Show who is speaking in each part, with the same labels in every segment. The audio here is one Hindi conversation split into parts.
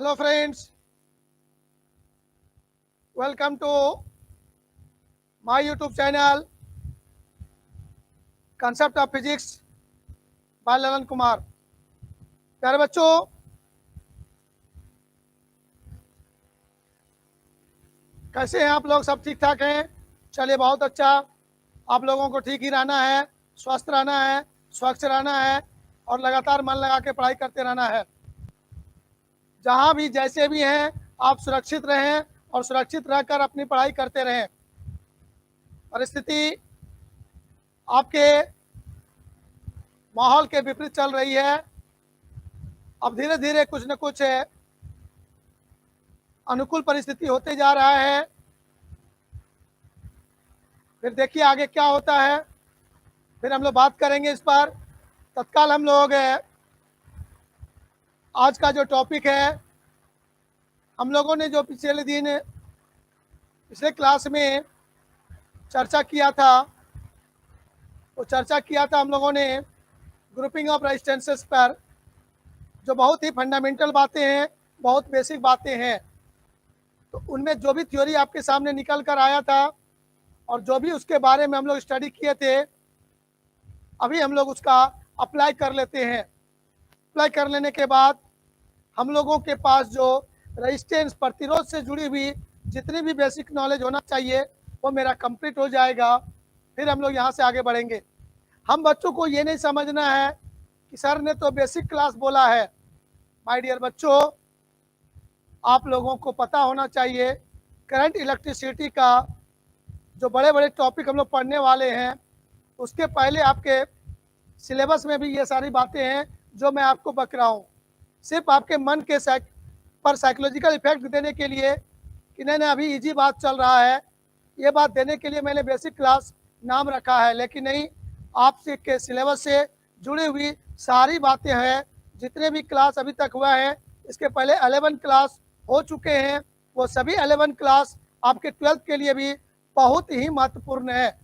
Speaker 1: Hello friends, welcome to my YouTube channel Concept of Physics by Lalan Kumar. प्यारे बच्चों, कैसे हैं आप लोग? सब ठीक ठाक हैं? चलिए, बहुत अच्छा। आप लोगों को ठीक ही रहना है, स्वस्थ रहना है, स्वच्छ रहना है और लगातार मन लगा के पढ़ाई करते रहना है। जहाँ भी जैसे भी हैं, आप सुरक्षित रहें और सुरक्षित रहकर अपनी पढ़ाई करते रहें। परिस्थिति आपके माहौल के विपरीत चल रही है। अब धीरे धीरे कुछ न कुछ अनुकूल परिस्थिति होते जा रहा है। फिर देखिए आगे क्या होता है, फिर हम लोग बात करेंगे इस पर। तत्काल हम लोग आज का जो टॉपिक है, हम लोगों ने जो पिछले क्लास में चर्चा किया था, वो चर्चा किया था हम लोगों ने ग्रुपिंग ऑफ रेजिस्टेंसेस पर, जो बहुत ही फंडामेंटल बातें हैं, बहुत बेसिक बातें हैं। तो उनमें जो भी थ्योरी आपके सामने निकल कर आया था और जो भी उसके बारे में हम लोग स्टडी किए थे, अभी हम लोग उसका अप्लाई कर लेते हैं। अप्लाई कर लेने के बाद हम लोगों के पास जो रेजिस्टेंस, प्रतिरोध से जुड़ी हुई जितनी भी बेसिक नॉलेज होना चाहिए वो मेरा कंप्लीट हो जाएगा। फिर हम लोग यहाँ से आगे बढ़ेंगे। हम बच्चों को ये नहीं समझना है कि सर ने तो बेसिक क्लास बोला है। माय डियर बच्चों, आप लोगों को पता होना चाहिए करंट इलेक्ट्रिसिटी का जो बड़े बड़े टॉपिक हम लोग पढ़ने वाले हैं, उसके पहले आपके सिलेबस में भी ये सारी बातें हैं जो मैं आपको बक रहा हूँ। सिर्फ आपके मन के पर साइकोलॉजिकल इफेक्ट देने के लिए कि नहीं अभी इजी बात चल रहा है, ये बात देने के लिए मैंने बेसिक क्लास नाम रखा है। लेकिन नहीं, आपसे के सिलेबस से जुड़ी हुई सारी बातें हैं। जितने भी क्लास अभी तक हुआ है, इसके पहले 11 क्लास हो चुके हैं, वो सभी 11 क्लास आपके 12th के लिए भी बहुत ही महत्वपूर्ण है।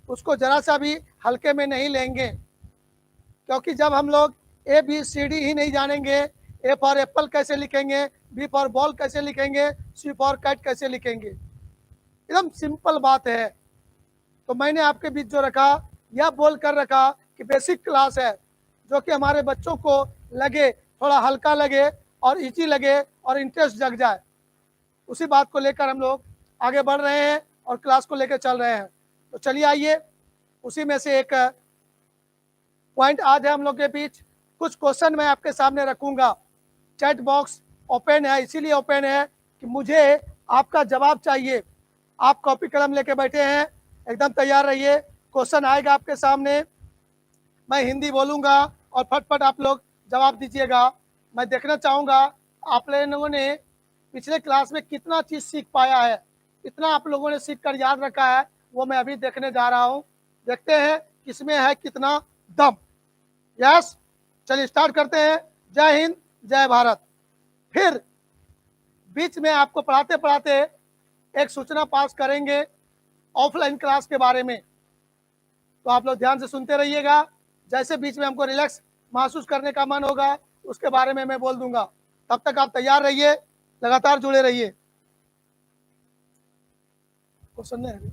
Speaker 1: उसको ज़रा सा भी हल्के में नहीं लेंगे, क्योंकि जब हम लोग ABCD ही नहीं जानेंगे, ए फॉर एप्पल कैसे लिखेंगे, बी फॉर बॉल कैसे लिखेंगे, सी फॉर कैट कैसे लिखेंगे, एकदम सिंपल बात है। तो मैंने आपके बीच जो रखा, यह बोल कर रखा कि बेसिक क्लास है, जो कि हमारे बच्चों को लगे, थोड़ा हल्का लगे और इजी लगे और इंटरेस्ट जग जाए। उसी बात को लेकर हम लोग आगे बढ़ रहे हैं और क्लास को लेकर चल रहे हैं। तो चलिए आइए, उसी में से एक पॉइंट आज है हम लोग के बीच। कुछ क्वेश्चन मैं आपके सामने रखूंगा। चैट बॉक्स ओपन है, इसीलिए ओपन है कि मुझे आपका जवाब चाहिए। आप कॉपी कलम लेके बैठे हैं, एकदम तैयार रहिए। क्वेश्चन आएगा आपके सामने, मैं हिंदी बोलूँगा और फटफट आप लोग जवाब दीजिएगा। मैं देखना चाहूँगा आप लोगों ने पिछले क्लास में कितना चीज़ सीख पाया है, कितना आप लोगों ने सीख कर याद रखा है, वो मैं अभी देखने जा रहा हूँ। देखते हैं किसमें है कितना दम। यस, चलिए स्टार्ट करते हैं। जय हिंद, जय भारत। फिर बीच में आपको पढ़ाते पढ़ाते एक सूचना पास करेंगे ऑफलाइन क्लास के बारे में, तो आप लोग ध्यान से सुनते रहिएगा। जैसे बीच में हमको रिलैक्स महसूस करने का मन होगा, उसके बारे में मैं बोल दूंगा। तब तक आप तैयार रहिए, लगातार जुड़े रहिए। क्वेश्चन नहीं,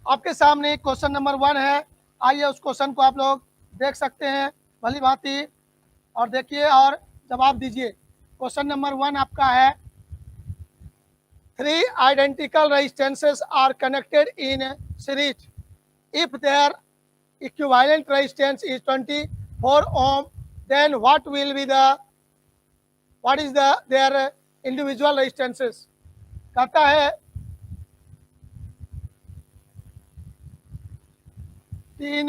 Speaker 1: आपके सामने क्वेश्चन नंबर 1 है। आइए उस क्वेश्चन को आप लोग देख सकते हैं भली भांति और देखिए और जवाब दीजिए। क्वेश्चन नंबर 1 आपका है, 3 identical resistances are connected in series. If their equivalent resistance is 24 ohm, then what is their individual resistances? कहता है 3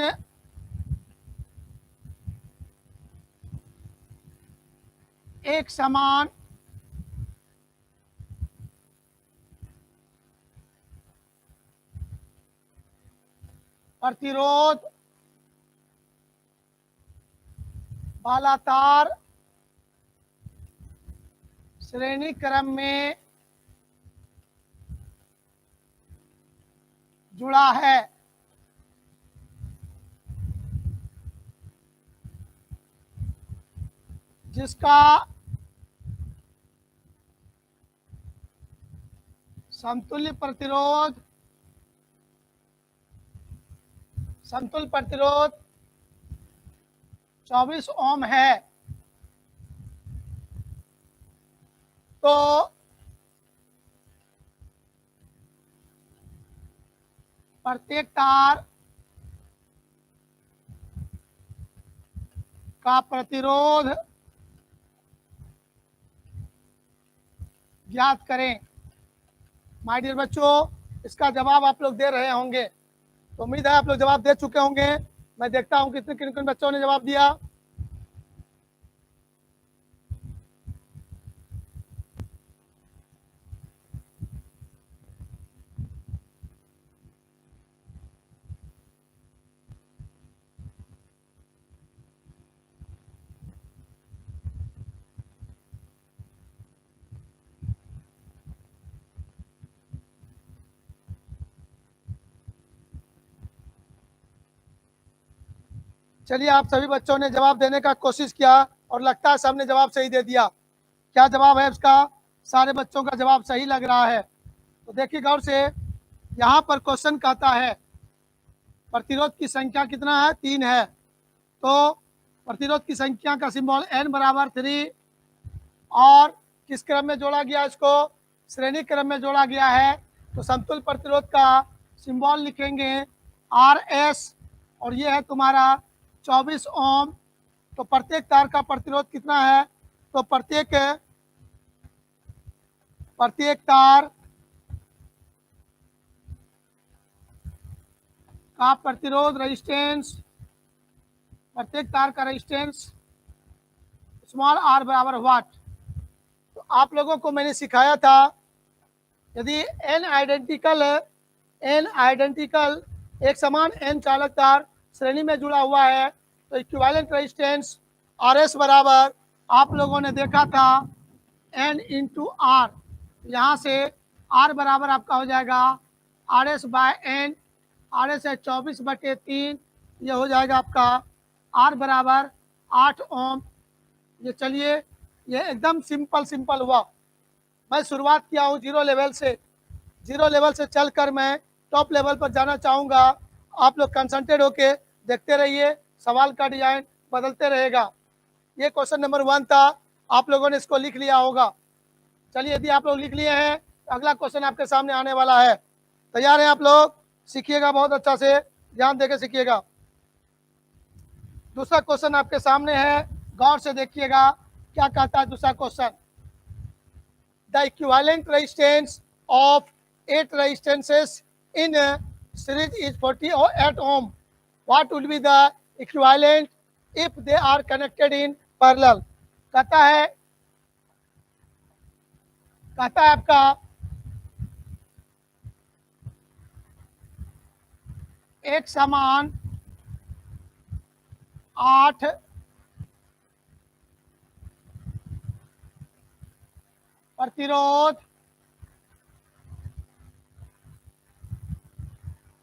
Speaker 1: एक समान प्रतिरोध वाला तार श्रेणी क्रम में जुड़ा है। जिसका समतुल्य प्रतिरोध 24 ओम है, तो प्रत्येक तार का प्रतिरोध ज्ञात करें। माय डियर बच्चों, इसका जवाब आप लोग दे रहे होंगे, तो उम्मीद है आप लोग जवाब दे चुके होंगे। मैं देखता हूं कितने किन किन बच्चों ने जवाब दिया। चलिए, आप सभी बच्चों ने जवाब देने का कोशिश किया और लगता है सबने जवाब सही दे दिया। क्या जवाब है इसका? सारे बच्चों का जवाब सही लग रहा है। तो देखिए गौर से, यहाँ पर क्वेश्चन कहता है प्रतिरोध की संख्या कितना है? 3 है। तो प्रतिरोध की संख्या का सिंबल n बराबर 3 और किस क्रम में जोड़ा गया? इसको श्रेणी क्रम में जोड़ा गया है। तो समतुल्य प्रतिरोध का सिंबल लिखेंगे RS और ये है तुम्हारा 24 ओम। तो प्रत्येक तार का प्रतिरोध कितना है? तो प्रत्येक तार का प्रतिरोध रेजिस्टेंस, प्रत्येक तार का रेजिस्टेंस स्मॉल r बराबर व्हाट? तो आप लोगों को मैंने सिखाया था, यदि n आइडेंटिकल एक समान n चालक तार श्रेणी में जुड़ा हुआ है तो इक्विवेलेंट रेजिस्टेंस RS बराबर आप लोगों ने देखा था n इंटू आर। यहाँ से r बराबर आपका हो जाएगा RS बाय n। RS है 24/3, ये हो जाएगा आपका r बराबर 8 ओम। ये चलिए, ये एकदम सिंपल हुआ। मैं शुरुआत किया हूँ जीरो लेवल से चलकर मैं टॉप लेवल पर जाना चाहूँगा। आप लोग कंसंट्रेट होके देखते रहिए, सवाल का डिजाइन बदलते रहेगा। ये क्वेश्चन नंबर 1 था, आप लोगों ने इसको लिख लिया होगा। चलिए, यदि आप लोग लिख लिए हैं तो अगला क्वेश्चन आपके सामने आने वाला है। तैयार हैं आप लोग? सीखिएगा, बहुत अच्छा से ध्यान देके सीखिएगा। दूसरा क्वेश्चन आपके सामने है, गौर से देखिएगा क्या कहता है दूसरा question. The equivalent resistance of 8 resistances in series is 48 ohm. What will be the equivalent if they are connected in parallel? कहता है आपका एक समान 8 प्रतिरोध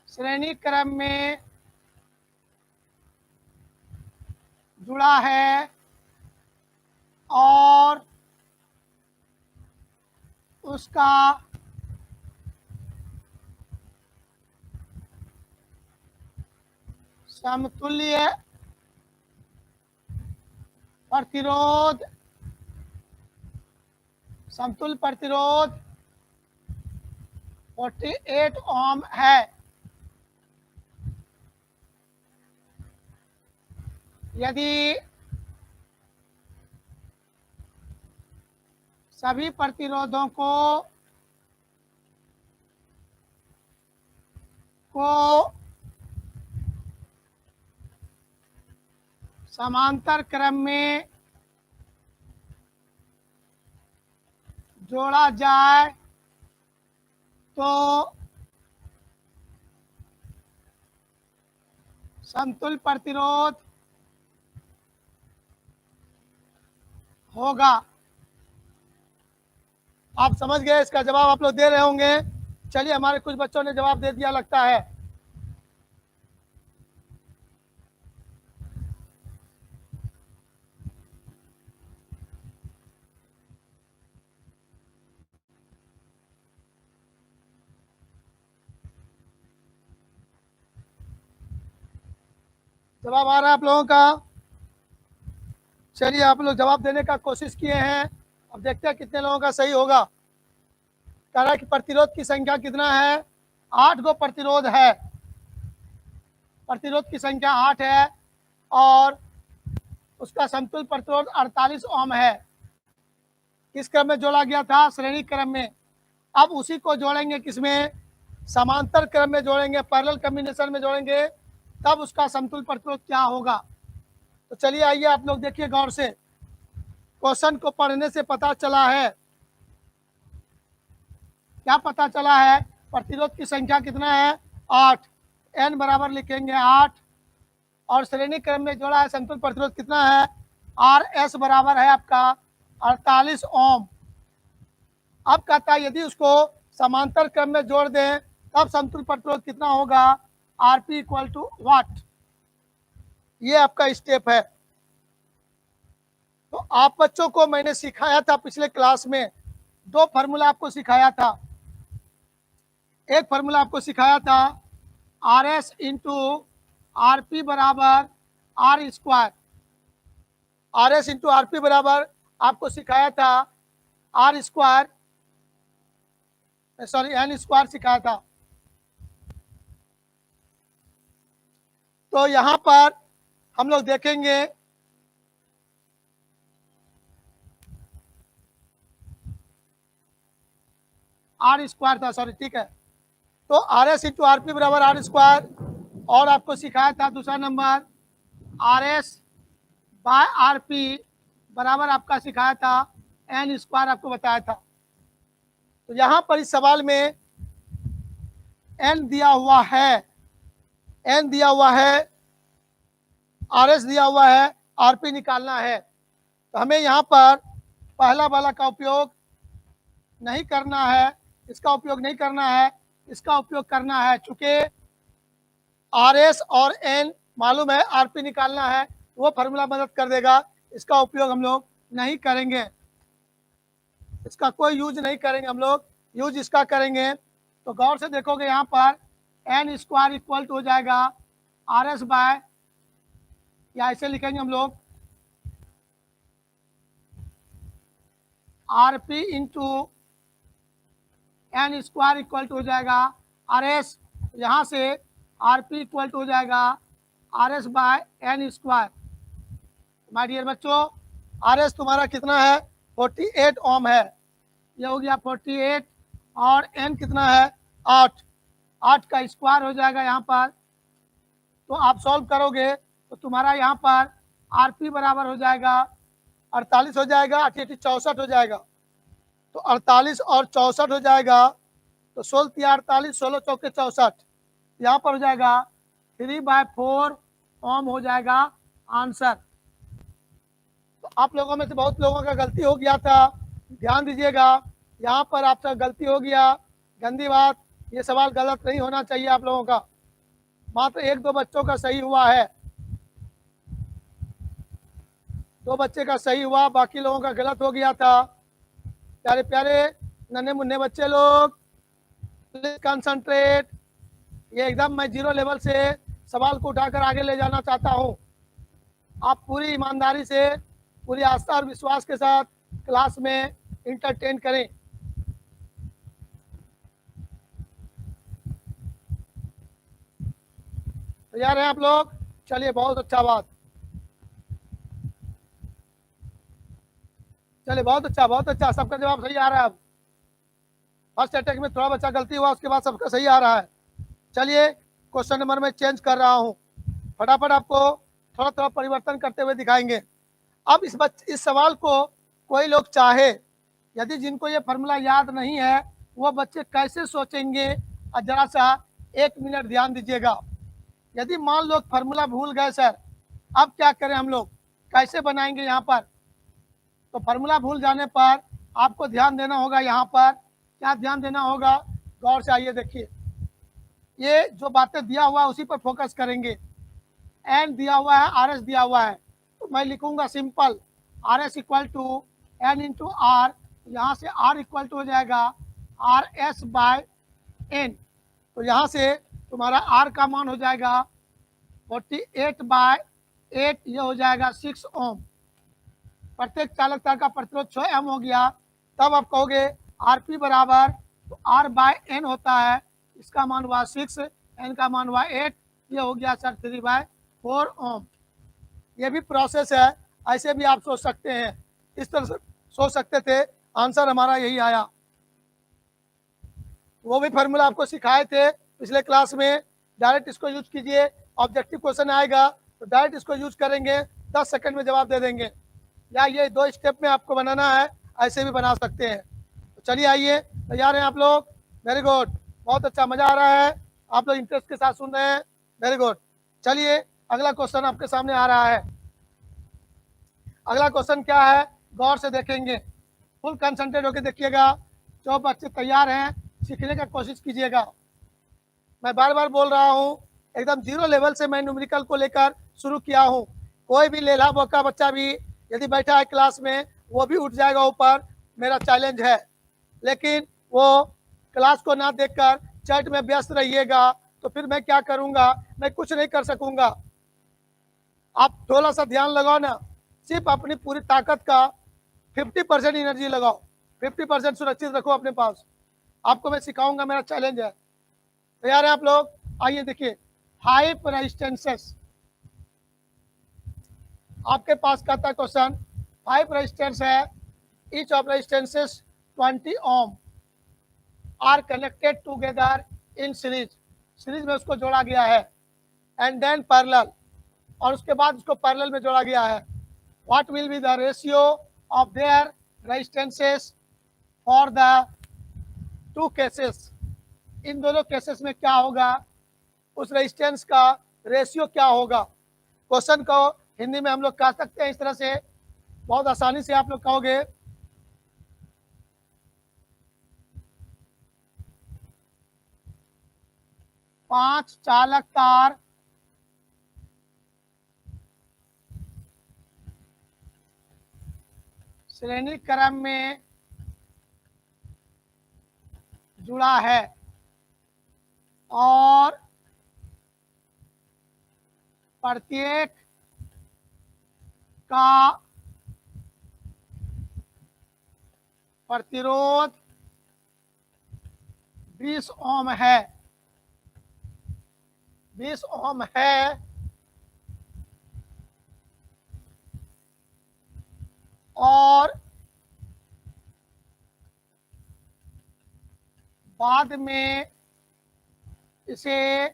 Speaker 1: श्रेणी क्रम में जुड़ा है और उसका समतुल्य प्रतिरोध 48 ओम है। यदि सभी प्रतिरोधों को समांतर क्रम में जोड़ा जाए तो समतुल्य प्रतिरोध होगा। आप समझ गए? इसका जवाब आप लोग दे रहे होंगे। चलिए, हमारे कुछ बच्चों ने जवाब दे दिया लगता है। जवाब आ रहा है आप लोगों का? चलिए, आप लोग जवाब देने का कोशिश किए हैं, अब देखते हैं कितने लोगों का सही होगा। कह रहा है कि प्रतिरोध की संख्या कितना है? 8 गो प्रतिरोध है, प्रतिरोध की संख्या 8 है और उसका समतुल्य प्रतिरोध 48 ओम है। किस क्रम में जोड़ा गया था? श्रेणी क्रम में। अब उसी को जोड़ेंगे किसमें? समांतर क्रम में जोड़ेंगे, पैरेलल कॉम्बिनेशन में जोड़ेंगे, तब उसका समतुल्य प्रतिरोध क्या होगा। तो चलिए आइए आप लोग देखिए गौर से, क्वेश्चन को पढ़ने से पता चला है, क्या पता चला है? प्रतिरोध की संख्या कितना है? 8। n बराबर लिखेंगे 8 और श्रेणी क्रम में जोड़ा है, समतुल्य प्रतिरोध कितना है? RS बराबर है आपका 48 ओम। अब कहता है यदि उसको समांतर क्रम में जोड़ दें तब समतुल्य प्रतिरोध कितना होगा? RP इक्वल टू वाट। ये आपका स्टेप है। तो आप बच्चों को मैंने सिखाया था पिछले क्लास में, 2 फार्मूला आपको सिखाया था। एक फार्मूला आपको सिखाया था RS इंटू RP बराबर R square. RS into RP बराबर आपको सिखाया था R square, sorry N square सिखाया था। तो यहां पर हम लोग देखेंगे R स्क्वायर था, सॉरी, ठीक है। तो RS इंटू RP बराबर R स्क्वायर, और आपको सिखाया था दूसरा नंबर RS बाय RP बराबर आपका सिखाया था N स्क्वायर, आपको बताया था। तो यहाँ पर इस सवाल में N दिया हुआ है, N दिया हुआ है, RS दिया हुआ है, RP निकालना है। तो हमें यहाँ पर पहला वाला का उपयोग नहीं करना है, इसका उपयोग नहीं करना है, इसका उपयोग करना है। चूंकि RS और N मालूम है, RP निकालना है, वो फार्मूला मदद कर देगा। इसका उपयोग हम लोग नहीं करेंगे, इसका कोई यूज नहीं करेंगे हम लोग, यूज इसका करेंगे। तो गौर से देखोगे यहाँ पर N स्क्वायर इक्वल टू हो जाएगा RS बाय, या ऐसे लिखेंगे हम लोग RP into N square equal to हो जाएगा RS। यहाँ से RP इक्वल टू हो जाएगा RS by N square. My dear बच्चों, RS तुम्हारा कितना है? 48 ओम है, ये हो गया 48, और N कितना है? 8। 8 का स्क्वायर हो जाएगा यहाँ पर। तो आप सॉल्व करोगे तो तुम्हारा यहाँ पर RP बराबर हो जाएगा 48 हो जाएगा, 8 64 हो जाएगा। तो 48 और 64 हो जाएगा, तो 16 3 48, 16 चौके 64, यहाँ पर हो जाएगा 3/4 ओम हो जाएगा आंसर। तो आप लोगों में से बहुत लोगों का गलती हो गया था, ध्यान दीजिएगा, यहाँ पर आपका गलती हो गया, गंदी बात। ये सवाल गलत नहीं होना चाहिए आप लोगों का, मात्र 1-2 बच्चों का सही हुआ है, 2 बच्चे का सही हुआ, बाकी लोगों का गलत हो गया था। प्यारे प्यारे नन्हे मुन्ने बच्चे लोग, प्लीज कंसंट्रेट। ये एकदम मैं 0 लेवल से सवाल को उठाकर आगे ले जाना चाहता हूँ। आप पूरी ईमानदारी से, पूरी आस्था और विश्वास के साथ क्लास में इंटरटेन करें। तैयार हैं आप लोग? चलिए, बहुत अच्छा बात, चलिए बहुत अच्छा, बहुत अच्छा, सबका जवाब सही आ रहा है। अब फर्स्ट अटैक में थोड़ा बच्चा गलती हुआ, उसके बाद सबका सही आ रहा है। चलिए क्वेश्चन नंबर में चेंज कर रहा हूँ, फटाफट आपको थोड़ा थोड़ा परिवर्तन करते हुए दिखाएंगे। अब इस सवाल को कोई लोग चाहे, यदि जिनको ये फार्मूला याद नहीं है वो बच्चे कैसे सोचेंगे, और जरा सा 1 मिनट ध्यान दीजिएगा। यदि मान लो फार्मूला भूल गए सर, अब क्या करें हम लोग, कैसे बनाएंगे यहाँ पर? तो फार्मूला भूल जाने पर आपको ध्यान देना होगा, यहाँ पर क्या ध्यान देना होगा, गौर से आइए देखिए। ये जो बातें दिया हुआ है उसी पर फोकस करेंगे। N दिया हुआ है, RS दिया हुआ है, तो मैं लिखूंगा simple RS equal to N into R, यहाँ से R इक्वल टू हो जाएगा RS बाय N। तो यहाँ से तुम्हारा R का मान हो जाएगा 48/8 ये हो जाएगा 6 ओम। प्रत्येक चालक तार का प्रतिरोध 6 ओम हो गया। तब आप कहोगे आरपी बराबर, तो आर बाय एन होता है, इसका मान हुआ 6, एन का मान हुआ 8, ये हो गया सर 3/4 ओम। ये भी प्रोसेस है, ऐसे भी आप सोच सकते हैं, इस तरह से सोच सकते थे। आंसर हमारा यही आया। वो भी फार्मूला आपको सिखाए थे पिछले क्लास में, डायरेक्ट इसको यूज कीजिए। ऑब्जेक्टिव क्वेश्चन आएगा तो डायरेक्ट इसको यूज करेंगे, 10 सेकंड में जवाब दे देंगे। या ये 2 स्टेप में आपको बनाना है, ऐसे भी बना सकते हैं। तो चलिए आइए, तैयार हैं आप लोग? वेरी गुड, बहुत अच्छा, मजा आ रहा है, आप लोग इंटरेस्ट के साथ सुन रहे हैं, वेरी गुड। चलिए अगला क्वेश्चन आपके सामने आ रहा है। अगला क्वेश्चन क्या है, गौर से देखेंगे, फुल कंसंट्रेट होकर देखिएगा। जो बच्चे तैयार हैं सीखने का कोशिश कीजिएगा। मैं बार बार बोल रहा हूँ, एकदम जीरो लेवल से मैं न्यूमेरिकल को लेकर शुरू किया हूँ। कोई भी लेला बोका बच्चा भी यदि बैठा है क्लास में, वो भी उठ जाएगा ऊपर, मेरा चैलेंज है। लेकिन वो क्लास को ना देखकर चैट में व्यस्त रहिएगा, तो फिर मैं क्या करूँगा, मैं कुछ नहीं कर सकूँगा। आप थोड़ा सा ध्यान लगाओ ना, सिर्फ अपनी पूरी ताकत का 50% एनर्जी लगाओ, 50% सुरक्षित रखो अपने पास। आपको मैं सिखाऊंगा, मेरा चैलेंज है। तैयार है आप लोग? आइए देखिए, हाइप रेजिस्टेंसेस आपके पास कहता है क्वेश्चन, 5 रेजिस्टेंस है, each of resistances 20 ohm are connected together in series. Series में उसको जोड़ा गया है, एंड देन पैरेलल, और उसके बाद उसको पैरेलल में जोड़ा गया है। What will be the ratio of their resistances for the 2 cases. इन दोनों केसेस में क्या होगा, उस रेजिस्टेंस का रेशियो क्या होगा। क्वेश्चन को हिंदी में हम लोग कह सकते हैं इस तरह से, बहुत आसानी से आप लोग कहोगे, पांच चालक तार श्रेणी क्रम में जुड़ा है और प्रत्येक का प्रतिरोध 20 ओम है, 20 ओम है, और बाद में इसे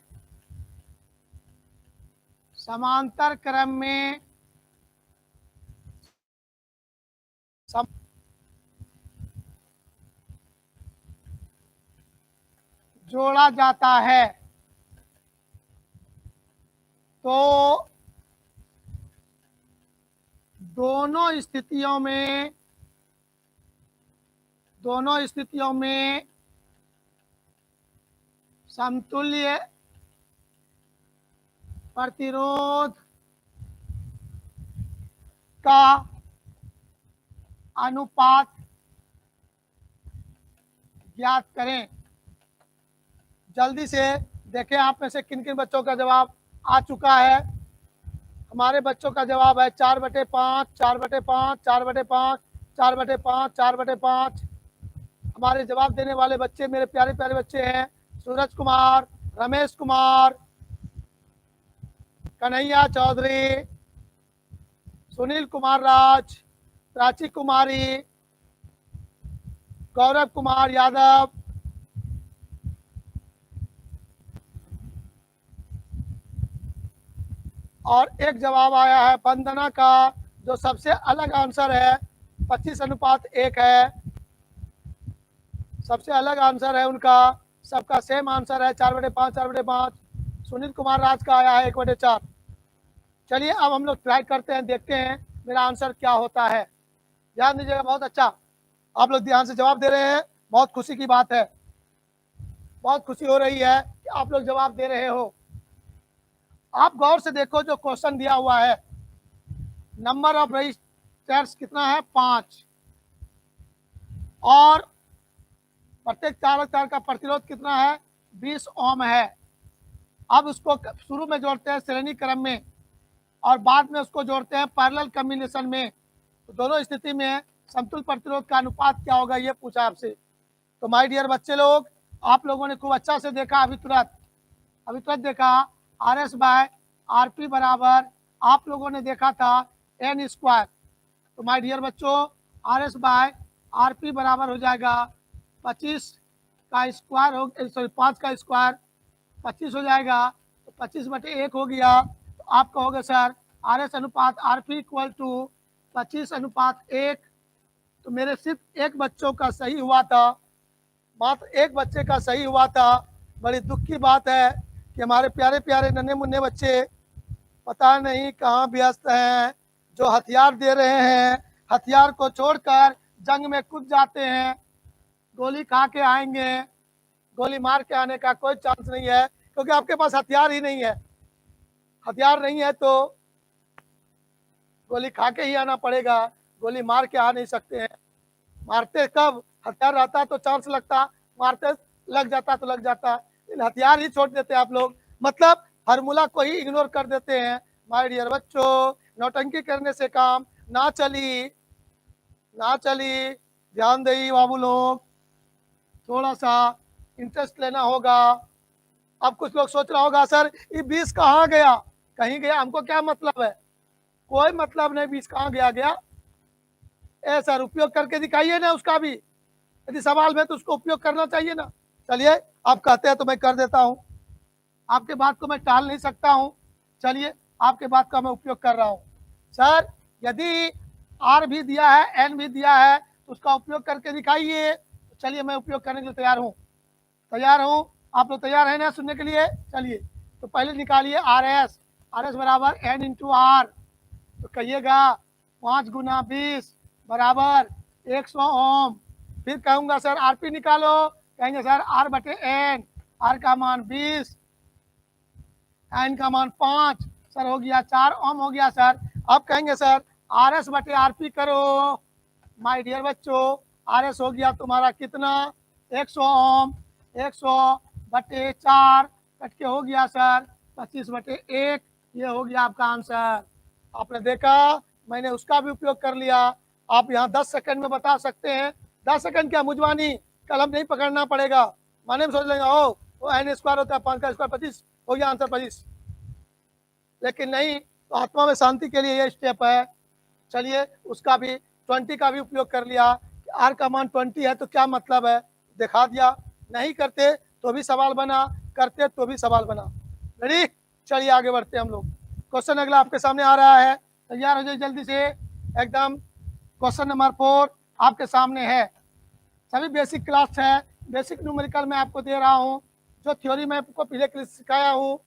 Speaker 1: समांतर क्रम में जोड़ा जाता है। तो दोनों स्थितियों में समतुल्य प्रतिरोध का अनुपात ज्ञात करें। जल्दी से देखें आप में से किन किन बच्चों का जवाब आ चुका है। हमारे बच्चों का जवाब है 4/5, 4/5, 4/5, 4/5, 4/5। हमारे जवाब देने वाले बच्चे मेरे प्यारे प्यारे बच्चे हैं, सूरज कुमार, रमेश कुमार, कन्हैया चौधरी, सुनील कुमार राज, प्राची कुमारी, गौरव कुमार यादव, और एक जवाब आया है वंदना का, जो सबसे अलग आंसर है, 25:1 है, सबसे अलग आंसर है उनका। सबका सेम आंसर है 4/5, 4/5। सुनील कुमार राज का आया है 1/4। चलिए अब हम लोग ट्राई करते हैं, देखते हैं मेरा आंसर क्या होता है। ध्यान दीजिएगा, बहुत अच्छा, आप लोग ध्यान से जवाब दे रहे हैं, बहुत खुशी की बात है, बहुत खुशी हो रही है कि आप लोग जवाब दे रहे हो। आप गौर से देखो, जो क्वेश्चन दिया हुआ है, नंबर ऑफ रजिस्टर्स कितना है, 5, और प्रत्येक चालक तार का प्रतिरोध कितना है, 20 ओम है। अब उसको शुरू में जोड़ते हैं श्रेणी क्रम में और बाद में उसको जोड़ते हैं पैरेलल कॉम्बिनेशन में। तो दोनों स्थिति में समतुल्य प्रतिरोध का अनुपात क्या होगा ये पूछा आपसे। तो माय डियर बच्चे लोग, आप लोगों ने खूब अच्छा से देखा अभी तुरंत देखा R S by R P बराबर आप लोगों ने देखा था एन स्क्वायर। तो माय डियर बच्चों, R S by R P बराबर हो जाएगा 25 का स्क्वायर हो, सॉरी 5 का स्क्वायर 25 हो जाएगा। तो 25/1 हो गया। तो आप कहोगे सर आर एस अनुपात आर पी इक्वल टू 25:1। तो मेरे सिर्फ एक बच्चों का सही हुआ था, मात्र एक बच्चे का सही हुआ था। बड़ी दुख की बात है कि हमारे प्यारे प्यारे नन्हे मुन्ने बच्चे पता नहीं कहाँ व्यस्त हैं, जो हथियार दे रहे हैं हथियार को छोड़कर जंग में कूद जाते हैं। गोली खा के आएंगे, गोली मार के आने का कोई चांस नहीं है, क्योंकि आपके पास हथियार ही नहीं है। हथियार नहीं है तो गोली खा के ही आना पड़ेगा, गोली मार के आ नहीं सकते हैं। मारते कब हथियार रहता तो चांस लगता, मारते लग जाता तो लग जाता, हथियार ही छोड़ देते आप लोग, मतलब फार्मूला को ही इग्नोर कर देते हैं। माय डियर बच्चों, नौटंकी करने से काम ना चली। ध्यान देइए बाबू लोग, थोड़ा सा इंटरेस्ट लेना होगा। अब कुछ लोग सोच रहा होगा सर ये 20 कहाँ गया, कहीं गया, हमको क्या मतलब है, कोई मतलब नहीं 20 कहाँ गया। ए सर उपयोग करके दिखाइए ना उसका भी, यदि सवाल में तो उसको उपयोग करना चाहिए ना। चलिए आप कहते हैं तो मैं कर देता हूँ, आपके बात को मैं टाल नहीं सकता हूँ। चलिए आपके बात का मैं उपयोग कर रहा हूँ। सर यदि आर भी दिया है एन भी दिया है तो उसका उपयोग करके दिखाइए। तो चलिए मैं उपयोग करने के लिए तैयार हूँ। आप लोग तैयार हैं ना सुनने के लिए? चलिए तो पहले निकालिए आर एस बराबर एन इंटू आर। तो कहिएगा 5 गुना 20 बराबर 100 ओम। फिर कहूँगा सर आर पी निकालो, कहेंगे सर आर बटे एन, आर का मान 20, एन का मान 5, सर हो गया 4 ओम हो गया सर। अब कहेंगे सर आर एस बटे आर पी करो। माय डियर बच्चों, आर एस हो गया तुम्हारा कितना 100 ओम, 100 बटे 4 कट के हो गया सर 25/1। ये हो गया आपका आंसर। आपने देखा मैंने उसका भी उपयोग कर लिया। आप यहाँ 10 सेकंड में बता सकते हैं। 10 सेकंड क्या मुजवानी, कलम नहीं पकड़ना पड़ेगा, माने में सोच लेंगे ओ वो एन स्क्वायर होता है 5 का स्क्वायर 25 हो गया आंसर 25। लेकिन नहीं, तो आत्मा में शांति के लिए ये स्टेप है। चलिए उसका भी 20 का भी उपयोग कर लिया। आर का मान 20 है तो क्या मतलब है दिखा दिया। नहीं करते तो भी सवाल बना, करते तो भी सवाल बना। रेडी, चलिए आगे बढ़ते हम लोग। क्वेश्चन अगला आपके सामने आ रहा है, तैयार हो जाइए जल्दी से एकदम। क्वेश्चन नंबर 4 आपके सामने है। सभी बेसिक क्लास है, बेसिक न्यूमेरिकल मैं आपको दे रहा हूँ। जो थ्योरी मैं आपको पहले सिखाया हूँ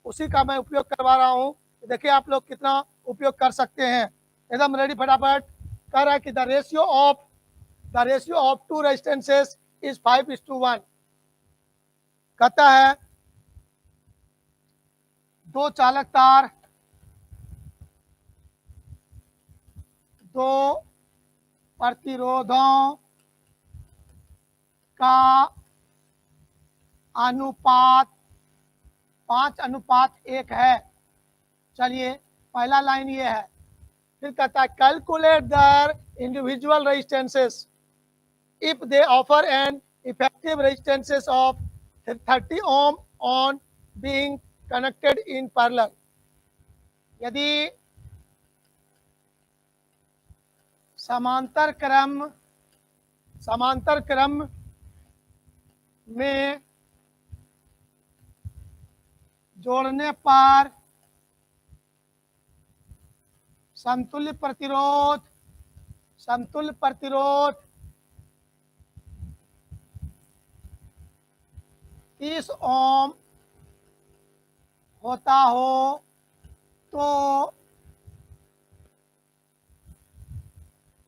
Speaker 1: उसी का मैं उपयोग करवा रहा हूँ। देखिए आप लोग कितना उपयोग कर सकते हैं। एकदम रेडी, फटाफट। कह रहा है कि the ratio of two resistances is 5:1। कहता है दो चालक तार, दो प्रतिरोधों का अनुपात 5:1 है। चलिए पहला लाइन ये है। फिर कहता है calculate the individual resistances if they offer an effective resistances of 30 ohm on being connected in parallel. यदि समांतर क्रम में जोड़ने पर समतुल्य प्रतिरोध 30 ओम होता हो तो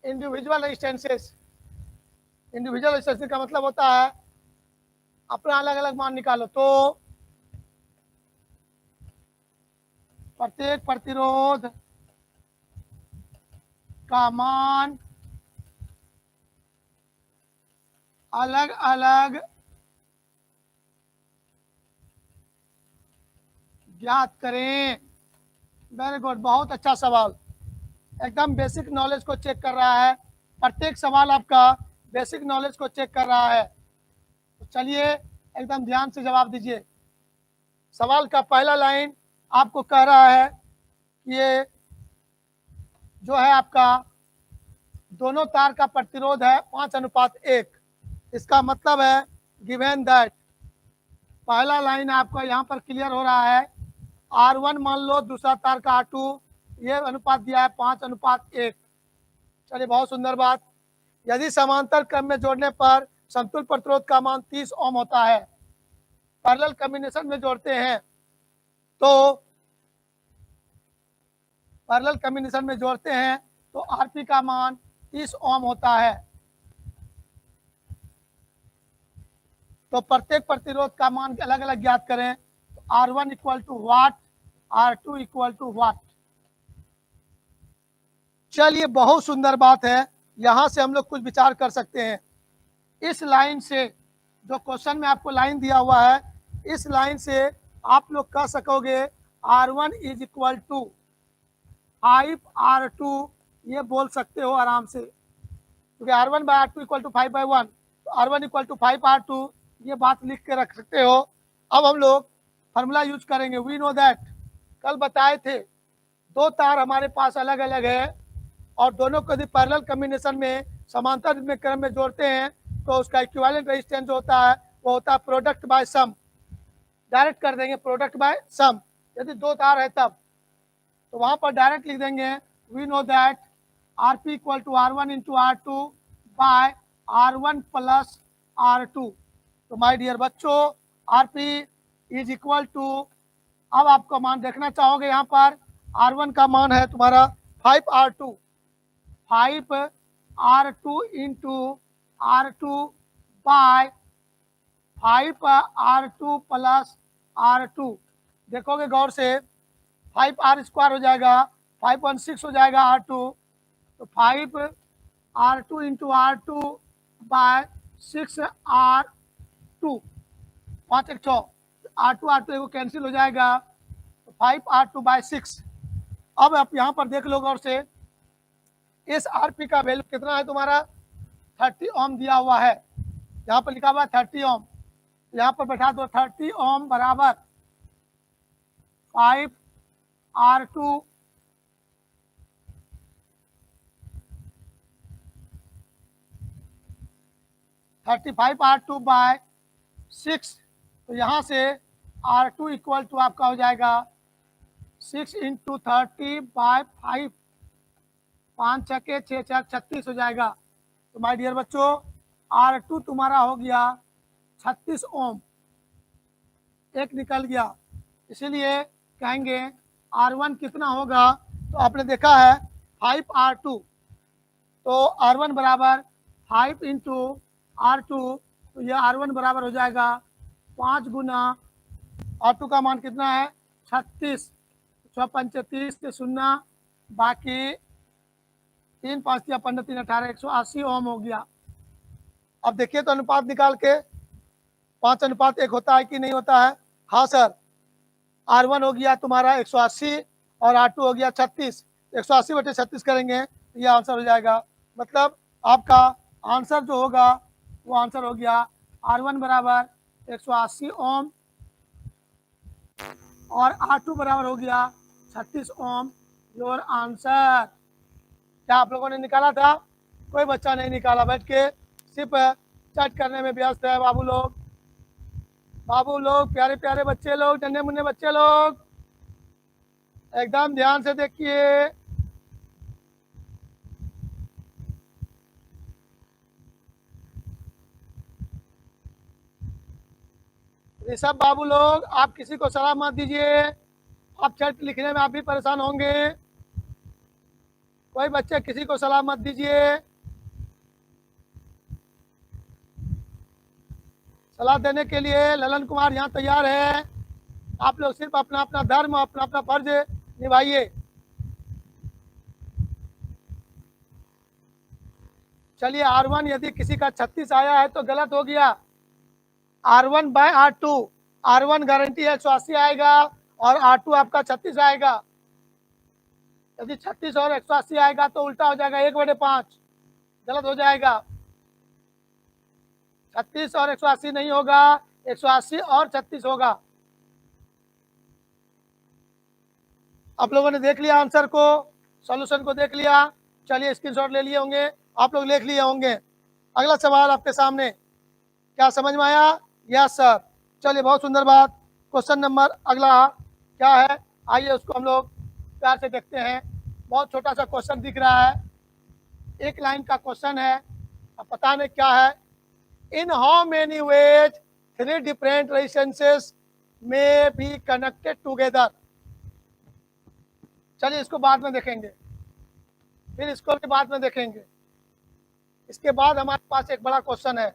Speaker 1: इंडिविजुअल रेजिस्टेंसेस का मतलब होता है अपना अलग अलग मान निकालो। तो प्रत्येक प्रतिरोध का मान अलग अलग ज्ञात करें। वेरी गुड, बहुत अच्छा सवाल, एकदम बेसिक नॉलेज को चेक कर रहा है। प्रत्येक सवाल आपका बेसिक नॉलेज को चेक कर रहा है। तो चलिए एकदम ध्यान से जवाब दीजिए। सवाल का पहला लाइन आपको कह रहा है कि ये जो है आपका दोनों तार का प्रतिरोध है 5:1। इसका मतलब है गिवन दैट, पहला लाइन आपका यहाँ पर क्लियर हो रहा है। R1 मान लो, दूसरा तार का R2, ये अनुपात दिया है 5:1। चलिए बहुत सुंदर बात। यदि समांतर क्रम में जोड़ने पर समतुल्य प्रतिरोध का मान 30 ओम होता है, पैरेलल कॉम्बिनेशन में जोड़ते हैं तो पैरेलल कॉम्बिनेशन में जोड़ते हैं तो आरपी का मान 30 ओम होता है। तो प्रत्येक प्रतिरोध का मान अलग अलग ज्ञात करें। तो R1 equal to watt, R2 equal to watt. चलिए बहुत सुंदर बात है, यहां से हम लोग कुछ विचार कर सकते हैं। इस लाइन से, जो क्वेश्चन में आपको लाइन दिया हुआ है, इस लाइन से आप लोग कह सकोगे R1 is equal to 5R2, ये बोल सकते हो आराम से, क्योंकि R1 by R2 equal to 5/1, तो R1 इक्वल टू 5R2, ये बात लिख के रख सकते हो। अब हम लोग फार्मूला यूज करेंगे। वी नो दैट, कल बताए थे, दो तार हमारे पास अलग अलग है और दोनों को यदि पैरेलल कॉम्बिनेशन में समांतर में क्रम में जोड़ते हैं तो उसका इक्विवेलेंट रेजिस्टेंस जो होता है वो होता है प्रोडक्ट बाय सम। डायरेक्ट कर देंगे प्रोडक्ट बाय सम, यदि दो तार है तब, तो वहां पर डायरेक्ट लिख देंगे we know that RP equal to R1 into R2 by R1 plus R2। तो माय डियर बच्चों, आरपी इज इक्वल टू, अब आपको मान देखना चाहोगे, यहाँ पर R1 का मान है तुम्हारा 5R2, 5R2 into R2 bye 5R2 plus R2। देखोगे गौर से, 5R स्क्वायर हो जाएगा, 516 हो जाएगा R2, तो 5R2 into R2 bye 6R2, 5 1 6, R2 एगो कैंसिल हो जाएगा, तो 5R2 बाय 6। अब आप यहाँ पर देख लो गौर से, इस आरपी का वैल्यू कितना है तुम्हारा, 30 ओम दिया हुआ है, यहाँ पर लिखा हुआ है 30 ओम, यहाँ पर बैठा दो 30 ओम बराबर 5R2 35R2 बाय 6। तो यहाँ से R2 इक्वल टू आपका हो जाएगा 6 इंटू 30 बाय 5, 5 6 6 6 36 हो जाएगा। तो माय डियर बच्चों, R2 तुम्हारा हो गया 36 ओम, एक निकल गया, इसीलिए कहेंगे R1 कितना होगा। तो आपने देखा है 5R2, तो R1 बराबर 5 इंटू R2, तो यह R1 बराबर हो जाएगा 5 गुना R2 का मान कितना है 36, 6 5 30 से 0, बाकी 3 5 या 15 3 18, 180 ओम हो गया। अब देखिए तो अनुपात निकाल के, 5:1 होता है कि नहीं होता है। हाँ सर, R1 हो गया तुम्हारा 180 और R2 हो गया 36, 180/36 करेंगे तो यह आंसर हो जाएगा। मतलब आपका आंसर जो होगा वो आंसर हो गया R1 बराबर 180 ओम और R2 बराबर हो गया 36 ओम। Your answer. क्या आप लोगों ने निकाला था? कोई बच्चा नहीं निकाला, बैठ के सिर्फ चैट करने में व्यस्त है बाबू लोग, बाबू लोग, प्यारे प्यारे बच्चे लोग, नन्हे मुन्ने बच्चे लोग, एकदम ध्यान से देखिए। ऋषभ बाबू लोग, आप किसी को सलाह मत दीजिए, आप चैट लिखने में आप भी परेशान होंगे। कोई बच्चे किसी को सलाह मत दीजिए। सलाह देने के लिए ललन कुमार यहाँ तैयार है। आप लोग सिर्फ अपना अपना धर्म, अपना अपना फर्ज निभाइए। चलिए R1 यदि किसी का 36 आया है तो गलत हो गया। R1 bye R2, R1 guarantee है 180 आएगा और R2 आपका 36 आएगा। यदि 36 और 180 आएगा तो उल्टा हो जाएगा, 1/5 गलत हो जाएगा। 36 और 180 नहीं होगा, 180 और 36 होगा। आप लोगों ने देख लिया आंसर को, सॉल्यूशन को देख लिया। चलिए स्क्रीनशॉट ले लिए होंगे, आप लोग लिख लिए होंगे। अगला सवाल आपके सामने, क्या समझ में आया? Yes sir. चलिए बहुत सुंदर बात। क्वेश्चन नंबर अगला क्या है, आइए उसको हम लोग प्यार से देखते हैं। बहुत छोटा सा क्वेश्चन दिख रहा है, एक लाइन का क्वेश्चन है, अब पता नहीं क्या है। In how many ways 3 different resistances में बी कनेक्टेड टुगेदर। चलिए इसको बाद में देखेंगे, फिर इसको भी बाद में देखेंगे। इसके बाद हमारे पास एक बड़ा क्वेश्चन है।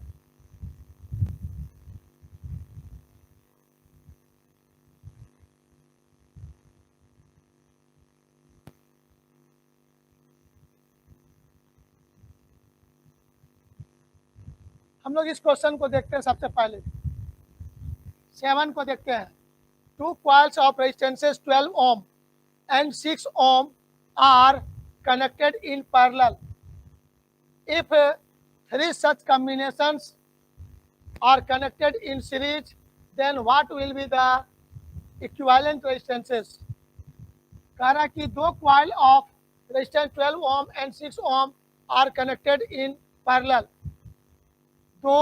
Speaker 1: हम लोग इस क्वेश्चन को देखते हैं। सबसे पहले 7 को देखते हैं। 2 coils of resistances 12 ohm and 6 ohm are connected in parallel. If 3 such combinations are connected in series, then what will be the equivalent resistances? कह रहा कि 2 coil of resistance 12 ohm and 6 ohm are connected in parallel. दो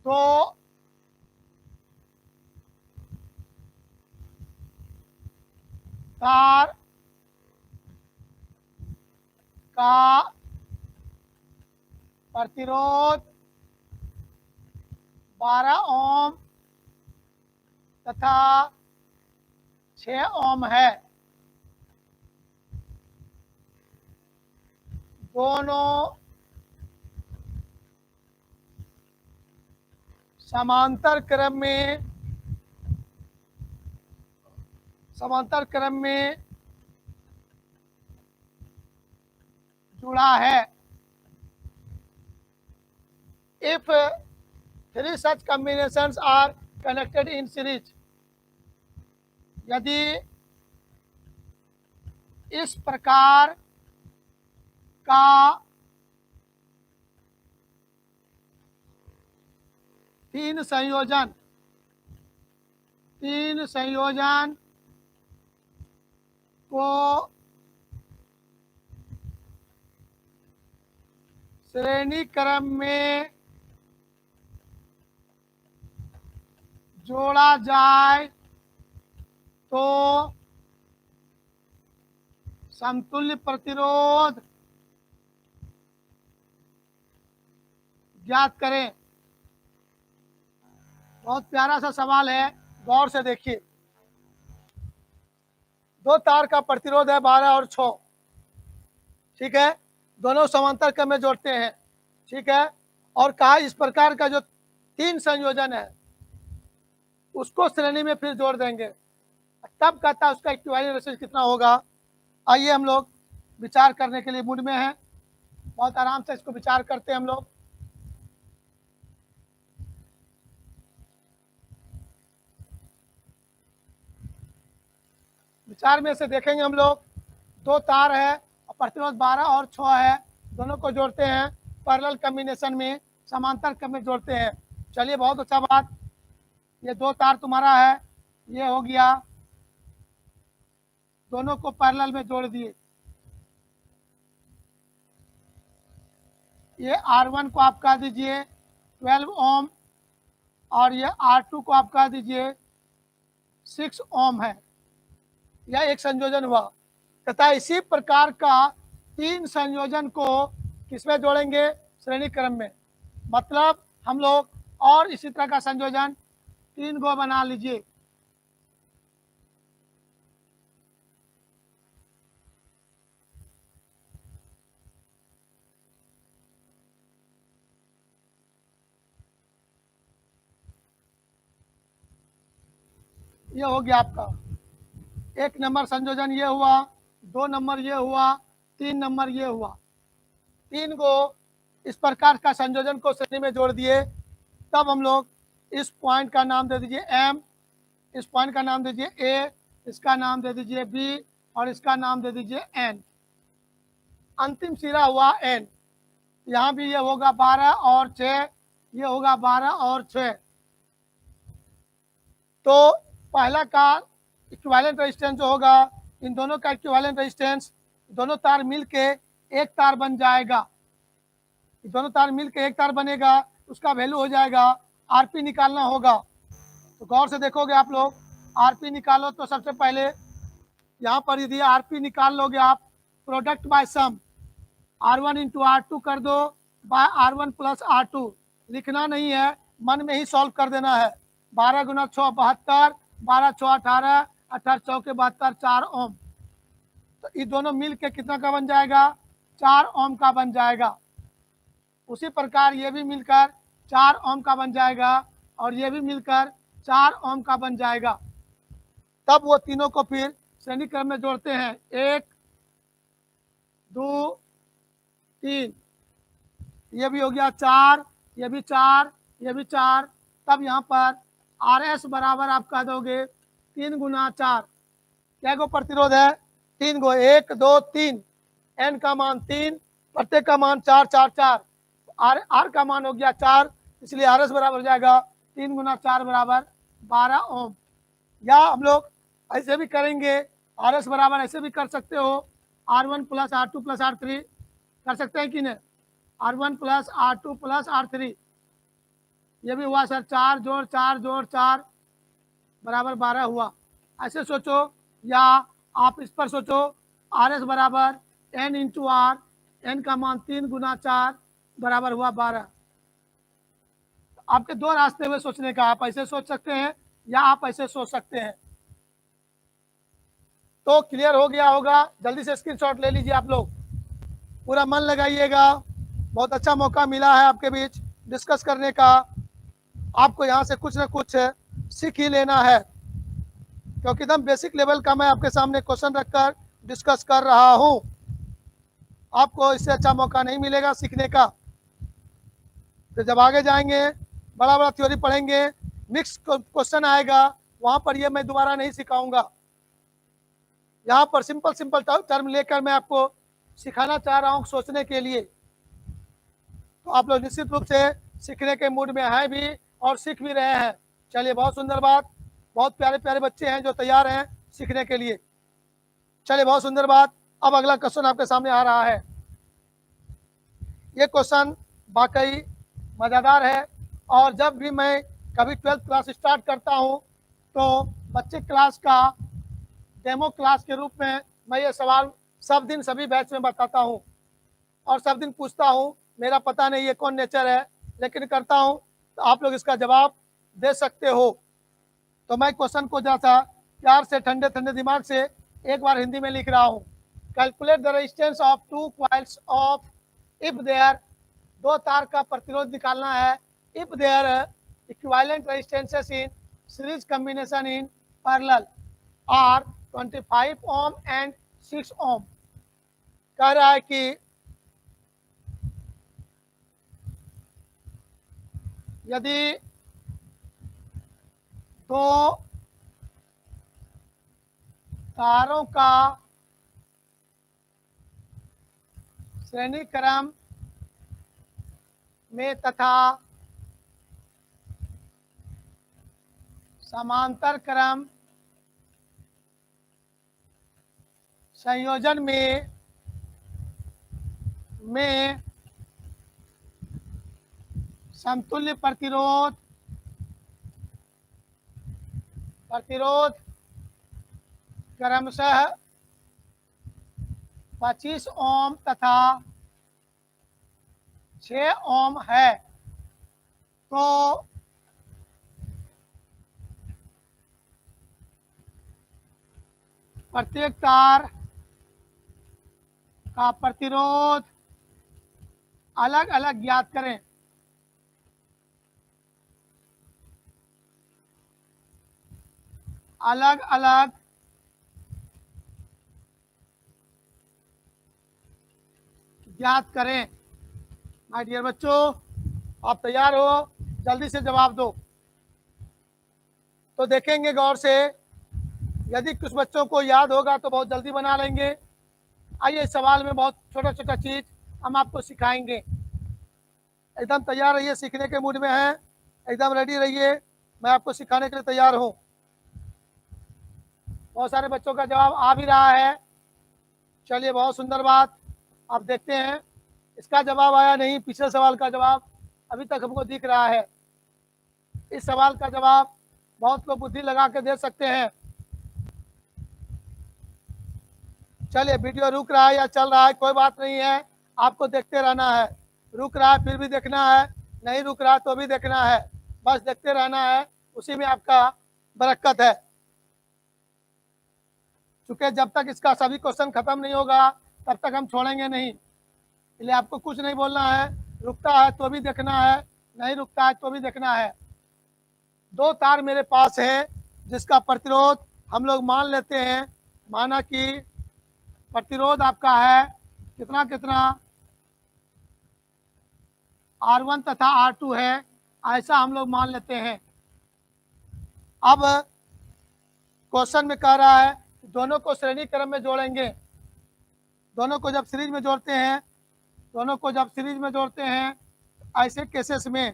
Speaker 1: तो तार का प्रतिरोध 12 ओम तथा 6 ओम है। दोनों समांतर क्रम में जुड़ा है। If 3 such combinations are connected in series, यदि इस प्रकार का तीन संयोजन को श्रेणी क्रम में जोड़ा जाए तो समतुल्य प्रतिरोध ज्ञात करें। बहुत प्यारा सा सवाल है, गौर से देखिए। दो तार का प्रतिरोध है 12 और 6, ठीक है, दोनों समांतर क्रम में जोड़ते हैं, ठीक है, और कहा इस प्रकार का जो 3 संयोजन है उसको श्रेणी में फिर जोड़ देंगे, तब कहता है उसका इक्विवेलेंट रेजिस्टेंस कितना होगा। आइए हम लोग विचार करने के लिए मूड में हैं, बहुत आराम से इसको विचार करते हैं हम लोग। विचार में से देखेंगे हम लोग, दो तार है और प्रतिरोध 12 और 6 है, दोनों को जोड़ते हैं पैरेलल कॉम्बिनेशन में, समांतर क्रम में जोड़ते हैं। चलिए बहुत अच्छा बात, ये दो तार तुम्हारा है, ये हो गया, दोनों को पैरेलल में जोड़ दिए। ये R1 को आप कह दीजिए 12 ओम और ये R2 को आप कह दीजिए 6 ओम है। यह एक संयोजन हुआ तथा इसी प्रकार का 3 संयोजन को किसमें जोड़ेंगे? श्रेणी क्रम में। मतलब हम लोग और इसी तरह का संयोजन 3 गो बना लीजिए। ये हो गया आपका 1 नंबर संयोजन, ये हुआ 2 नंबर, ये हुआ 3 नंबर, ये हुआ। 3 को इस प्रकार का संयोजन को श्रेणी में जोड़ दिए। तब हम लोग इस पॉइंट का नाम दे दीजिए M, इस पॉइंट का नाम दे दीजिए A, इसका नाम दे दीजिए B और इसका नाम दे दीजिए N। अंतिम सिरा हुआ N। यहाँ भी ये होगा 12 और 6, ये होगा 12 और 6। तो पहला का इक्विवेलेंट रेजिस्टेंस जो होगा, इन दोनों का इक्विवेलेंट रेजिस्टेंस, दोनों तार मिलके एक तार बन जाएगा। दोनों तार मिलके एक तार बनेगा, उसका वैल्यू हो जाएगा आरपी निकालना होगा। तो गौर से देखोगे आप लोग, आरपी निकालो तो सबसे पहले यहाँ पर यदि आरपी निकाल लोगे आप, प्रोडक्ट बाय सम R1 इंटू R2 कर दो बाय R1 प्लस R2। लिखना नहीं है, मन में ही सॉल्व कर देना है। 12 गुना 6 72, 12 6 18, 18 चौके 72, 4 ओम। तो ये दोनों मिल के कितना का बन जाएगा? 4 ओम का बन जाएगा। उसी प्रकार ये भी मिलकर 4 ओम का बन जाएगा और ये भी मिलकर 4 ओम का बन जाएगा। तब वो तीनों को फिर श्रेणी क्रम में जोड़ते हैं, 1 2 3, ये भी हो गया 4, ये भी 4, ये भी 4। तब यहाँ पर RS बराबर आप कह दोगे 3 गुना 4। क्या गो प्रतिरोध है? 3 गो, 1 2 3। N का मान 3, प्रत्येक का मान 4 4 4। R का मान हो गया 4, इसलिए RS बराबर हो जाएगा 3 गुना 4 बराबर 12 ओम। या हम लोग ऐसे भी करेंगे, RS बराबर ऐसे भी कर सकते हो, R1 plus R2 plus R3 कर सकते हैं कि नहीं? R1 plus R2 plus R3, ये भी हुआ सर 4 जोड़ 4 जोड़ 4 बराबर 12 हुआ। ऐसे सोचो, या आप इस पर सोचो, RS बराबर N इंटू R, N का मान 3 गुना 4 बराबर हुआ 12। आपके दो रास्ते हुए सोचने का, आप ऐसे सोच सकते हैं या आप ऐसे सोच सकते हैं। तो क्लियर हो गया होगा, जल्दी से स्क्रीनशॉट ले लीजिए आप लोग, पूरा मन लगाइएगा। बहुत अच्छा मौका मिला है आपके बीच डिस्कस करने का। आपको यहाँ से कुछ ना कुछ सीख ही लेना है, क्योंकि एकदम बेसिक लेवल का मैं आपके सामने क्वेश्चन रखकर डिस्कस कर रहा हूँ। आपको इससे अच्छा मौका नहीं मिलेगा सीखने का। तो जब आगे जाएंगे, बड़ा बड़ा थ्योरी पढ़ेंगे, मिक्स क्वेश्चन आएगा, वहाँ पर ये मैं दोबारा नहीं सिखाऊंगा। यहाँ पर सिंपल सिंपल टर्म लेकर मैं आपको सिखाना चाह रहा हूँ सोचने के लिए। तो आप लोग निश्चित रूप से सीखने के मूड में हैं भी और सीख भी रहे हैं। चलिए, बहुत सुंदर बात, बहुत प्यारे प्यारे बच्चे हैं जो तैयार हैं सीखने के लिए। चलिए, बहुत सुंदर बात। अब अगला क्वेश्चन आपके सामने आ रहा है। ये क्वेश्चन वाकई मज़ेदार है, और जब भी मैं कभी 12th क्लास स्टार्ट करता हूँ तो बच्चे क्लास का डेमो क्लास के रूप में मैं ये सवाल सब दिन सभी बैच में बताता हूँ और सब दिन पूछता हूँ। मेरा पता नहीं ये कौन नेचर है, लेकिन करता हूँ, तो आप लोग इसका जवाब दे सकते हो। तो मैं क्वेश्चन को जैसा प्यार से ठंडे ठंडे दिमाग से एक बार हिंदी में लिख रहा हूँ। Calculate the resistance of 2 coils of if there, दो तार का प्रतिरोध निकालना है, if there equivalent resistances in series combination in parallel are 25 ohm and 6 ohm. कह रहा है कि यदि दो तारों का श्रेणी क्रम में तथा समांतर क्रम संयोजन में समतुल्य प्रतिरोध क्रमशः 25 ओम तथा 6 ओम है, तो प्रत्येक तार का प्रतिरोध अलग अलग ज्ञात करें। अलग अलग ज्ञात करें। माय डियर बच्चों, आप तैयार हो? जल्दी से जवाब दो। तो देखेंगे गौर से, यदि कुछ बच्चों को याद होगा तो बहुत जल्दी बना लेंगे। आइए, इस सवाल में बहुत छोटा छोटा चीज हम आपको सिखाएंगे। एकदम तैयार रहिए, सीखने के मूड में हैं, एकदम रेडी रहिए, मैं आपको सिखाने के लिए तैयार हूँ। बहुत सारे बच्चों का जवाब आ भी रहा है। चलिए, बहुत सुंदर बात। आप देखते हैं, इसका जवाब आया नहीं, पिछले सवाल का जवाब अभी तक हमको दिख रहा है। इस सवाल का जवाब बहुत लोग बुद्धि लगा के दे सकते हैं। चलिए, वीडियो रुक रहा है या चल रहा है कोई बात नहीं है, आपको देखते रहना है। रुक रहा है फिर भी देखना है, नहीं रुक रहा तो भी देखना है, बस देखते रहना है, उसी में आपका बरकत है। चूंकि जब तक इसका सभी क्वेश्चन खत्म नहीं होगा तब तक हम छोड़ेंगे नहीं, इसलिए आपको कुछ नहीं बोलना है। रुकता है तो भी देखना है, नहीं रुकता है तो भी देखना है। दो तार मेरे पास है जिसका प्रतिरोध हम लोग मान लेते हैं, माना कि प्रतिरोध आपका है कितना कितना, R1 तथा R2 है, ऐसा हम लोग मान लेते हैं। अब क्वेश्चन में कह रहा है दोनों को श्रेणी क्रम में जोड़ेंगे। दोनों को जब सीरीज में जोड़ते हैं, दोनों को जब सीरीज में जोड़ते हैं, ऐसे केसेस में